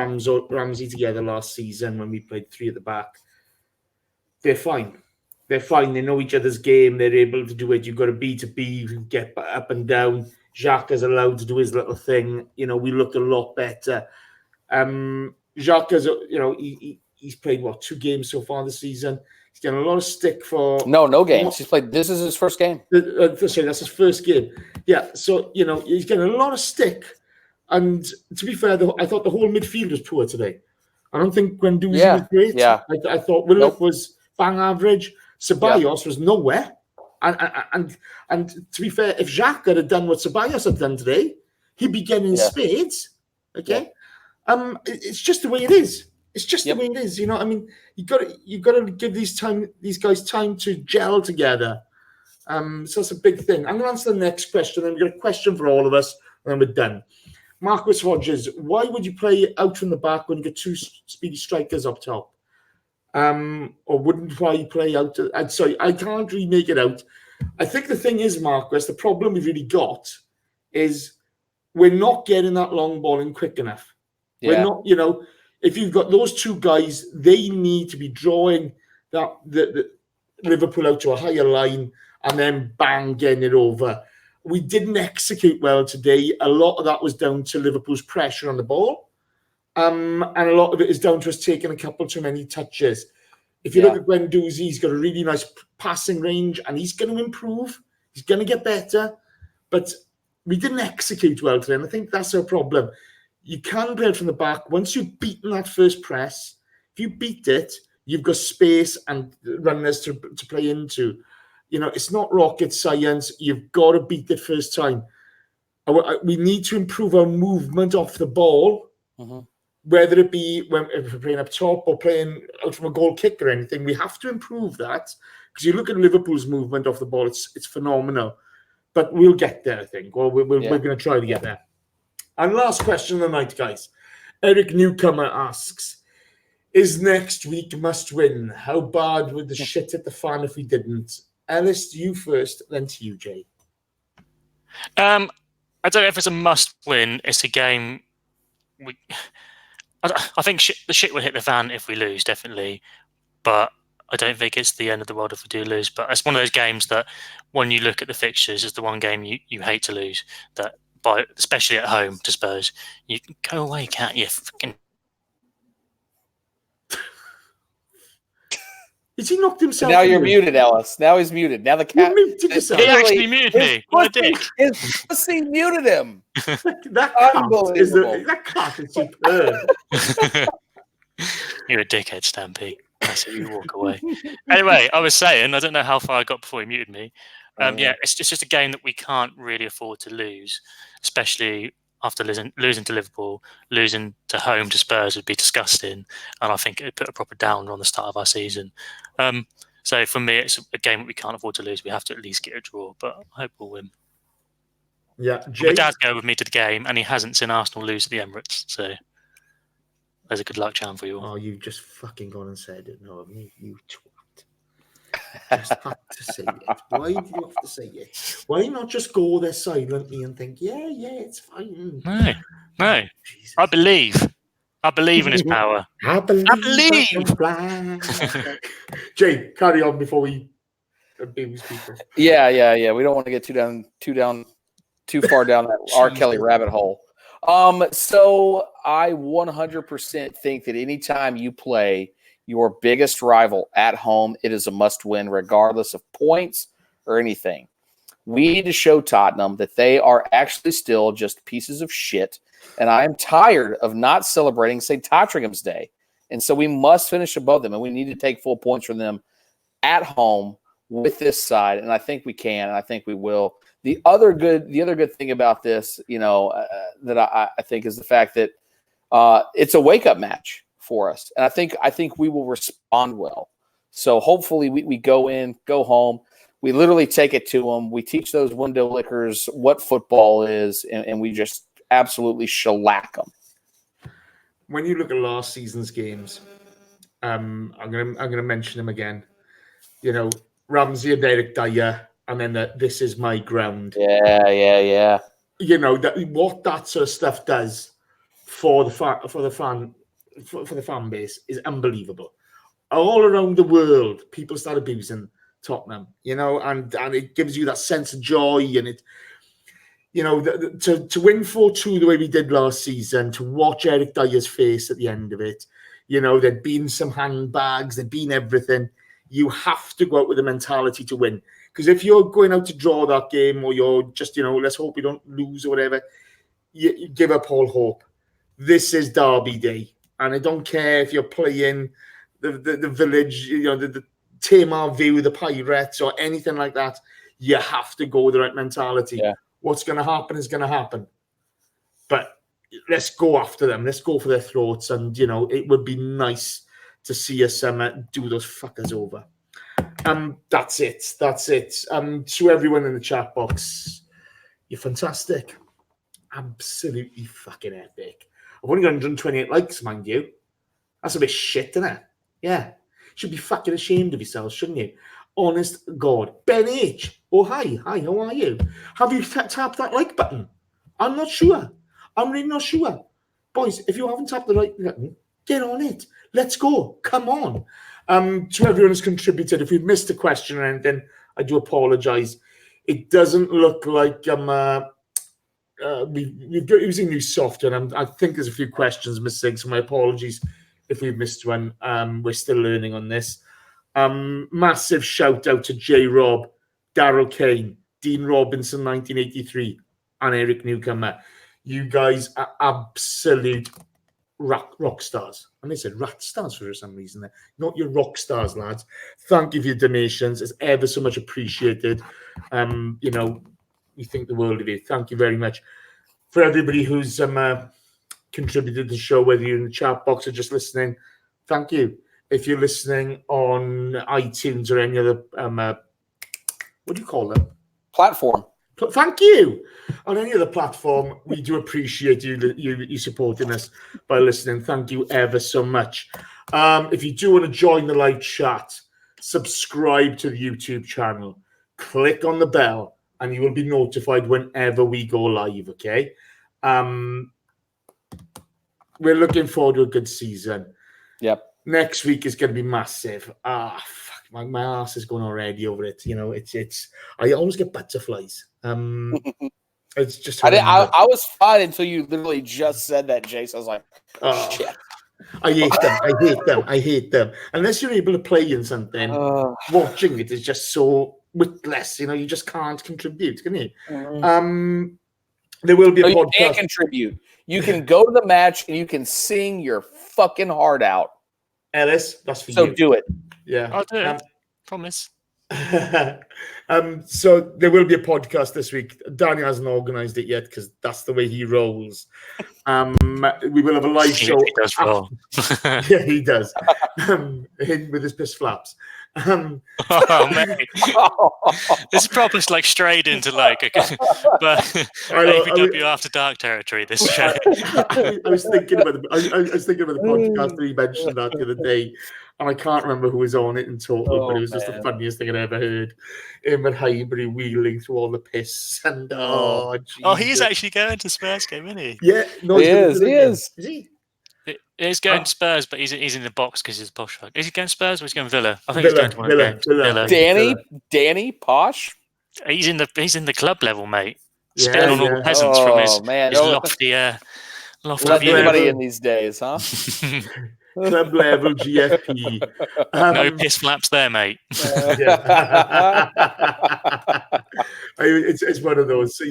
Ramsey together last season when we played 3 at the back, they're fine. They're fine. They know each other's game. They're able to do it. You've got a B to B. You can get up and down. Xhaka's allowed to do his little thing. We look a lot better. Xhaka's, he's played, 2 games so far this season. He's getting a lot of stick for... No games. He's played... This is his first game. Sorry, that's his first game. Yeah, so, he's getting a lot of stick. And to be fair, I thought the whole midfield was poor today. I don't think Guendouzi was great. Yeah. I thought Willock was bang average. Ceballos was nowhere. And to be fair, if Xhaka had done what Ceballos had done today, he'd be getting spades. Okay? Yeah. It's just the way it is. It's just the way it is. You got to give these guys time to gel together. So that's a big thing. I'm going to answer the next question, and we've got a question for all of us, and then we're done. Marcus Rogers, why would you play out from the back when you get 2 speedy strikers up top? Or wouldn't why you play out? I'm sorry, I can't really make it out. I think the thing is, Marcus, the problem we've really got is we're not getting that long ball in quick enough. Yeah. We're not, if you've got those 2 guys, they need to be drawing the Liverpool out to a higher line and then bang, getting it over. We didn't execute well today. A lot of that was down to Liverpool's pressure on the ball. And a lot of it is down to us taking a couple too many touches. If you look at Guendouzi, he's got a really nice passing range and he's going to improve. He's going to get better. But we didn't execute well today, and I think that's our problem. You can play it from the back. Once you've beaten that first press, if you beat it, you've got space and runners to play into. It's not rocket science. You've got to beat it first time. We need to improve our movement off the ball, whether it be if we're playing up top or playing out from a goal kick or anything. We have to improve that, because you look at Liverpool's movement off the ball, it's phenomenal. But we'll get there, I think. Well, we're going to try to get there. And last question of the night, guys. Eric Newcomer asks, is next week must win? How bad would the shit hit the fan if we didn't? Ellis, to you first, then to you, Jay. I don't know if it's a must-win. It's a game. I think the shit will hit the fan if we lose, definitely. But I don't think it's the end of the world if we do lose. But it's one of those games that, when you look at the fixtures, is the one game you hate to lose. That, especially at home to Spurs, you can go away, can't you? Fucking. Has he knocked himself? Now you're muted, Ellis. Now he's muted. Now the cat. You muted yourself. He actually muted me. What a dick. His pussy muted him. That cat is superb. You're a dickhead, Stampy. That's it, you walk away. Anyway, I was saying, I don't know how far I got before he muted me. It's just a game that we can't really afford to lose, especially after losing to Liverpool. Losing to home to Spurs would be disgusting, and I think it would put a proper downer on the start of our season. So for me, it's a game that we can't afford to lose. We have to at least get a draw, but I hope we'll win. Yeah, my dad's going with me to the game, and he hasn't seen Arsenal lose at the Emirates, so there's a good luck charm for you all. Oh, you've just fucking gone and said it. No, you twat. Just had to say it. Why do you have to say it? Why not just go there silently and think, yeah, it's fine? No. Jesus. I believe in his power. I believe. Jay, carry on before we abuse people. Yeah. We don't want to get too far down that R. Kelly rabbit hole. So I 100% think that anytime you play your biggest rival at home, it is a must-win, regardless of points or anything. We need to show Tottenham that they are actually still just pieces of shit, and I am tired of not celebrating St. Tottenham's Day. And so we must finish above them, and we need to take full points from them at home with this side, and I think we can, and I think we will. The other good thing about this, that I think is the fact that it's a wake-up match for us. And I think we will respond well. So hopefully we go in, go home. We literally take it to them. We teach those window lickers what football is, and we just absolutely shellac them. When you look at last season's games, I'm gonna mention them again. Ramsey and Eric Dyer, and then this is my ground. Yeah. What that sort of stuff does for the fan base is unbelievable. All around the world, people start abusing Tottenham, and it gives you that sense of joy, and it, to win 4-2 the way we did last season, to watch Eric Dyer's face at the end of it, there'd been some handbags, there'd been everything. You have to go out with a mentality to win, because if you're going out to draw that game, or you're just, let's hope we don't lose or whatever, you give up all hope. This is Derby Day. And I don't care if you're playing the village, the Tamar View, the Pirates, or anything like that. You have to go with the right mentality. Yeah. What's going to happen is going to happen. But let's go after them. Let's go for their throats. And, it would be nice to see us do those fuckers over. That's it. To everyone in the chat box, you're fantastic. Absolutely fucking epic. I've only got 128 likes, mind you. That's a bit shit, isn't it? Yeah. Should be fucking ashamed of yourselves, shouldn't you? Honest God. Ben H. Oh, hi, how are you? Have you tapped that like button? I'm not sure. I'm really not sure. Boys, if you haven't tapped the like button, get on it. Let's go. Come on. To everyone who's contributed, if you've missed a question or anything, I do apologise. It doesn't look like we've got using new software, and I think there's a few questions missing, so my apologies if we've missed one. We're still learning on this. Massive shout out to J. Rob, Daryl Kane, Dean Robinson, 1983, and Eric Newcomer. You guys are absolute rock stars. And they said rat stars for some reason there. Not your rock stars, lads. Thank you for your donations. It's ever so much appreciated. You know, we think the world of you. Thank you very much. For everybody who's contributed to the show, whether you're in the chat box or just listening, thank you. If you're listening on iTunes or any other, what do you call them? Platform. Thank you. On any other platform, we do appreciate you supporting us by listening. Thank you ever so much. If you do want to join the live chat, subscribe to the YouTube channel. Click on the bell, and you will be notified whenever we go live, okay? We're looking forward to a good season. Yep. Next week is going to be massive. Fuck, my ass is going already over it. You know, it's. I always get butterflies. It's just. I was fine until you literally just said that, Jace. I was like, shit. I hate them. Unless you're able to play in something, watching it is just so witless. You know, you just can't contribute, can you? There will be a podcast. You can't contribute. You can go to the match and you can sing your fucking heart out. Ellis, that's for you. So do it. Yeah. I'll do it. Promise. So there will be a podcast this week. Danny hasn't organised it yet because that's the way he rolls. We will have a live show. He does roll. Yeah, he does. Him with his piss flaps. Oh, mate. This is probably like straight into like APW After Dark territory. This show. I was thinking about the podcast that he mentioned that the other day, and I can't remember who was on it in total, but it was just the funniest thing I'd ever heard. Him and Highbury wheeling through all the piss, and he's actually going to Spurs game, isn't he? Yeah, no, he is. Is he? He's going to Spurs, but he's in the box because he's posh. Is he going Spurs or is he going Villa? I think he's going to one of the games. Danny, posh. He's in the club level, mate. Spilling on all the peasants from his lofty Everybody in these days, huh? Club level GFP. No piss flaps there, mate. It's one of those.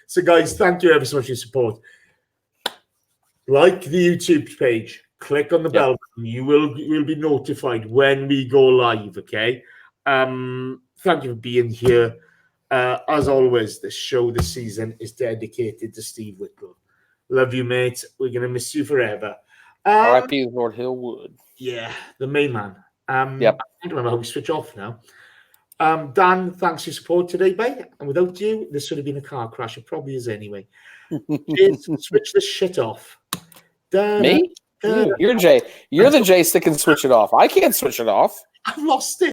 So guys, thank you ever so much for your support. Like the YouTube page, click on the bell button. You will be notified when we go live, okay? Thank you for being here. As always, this show this season is dedicated to Steve Whittle. Love you, mate. We're going to miss you forever. R.I.P. Lord Hillwood. Yeah, the main man. I don't remember how we switch off now. Dan, thanks for your support today, mate. And without you, this would have been a car crash. It probably is anyway. Jason, switch this shit off. Me? You're Jay. You're the Jace that can switch it off. I can't switch it off. I've lost it.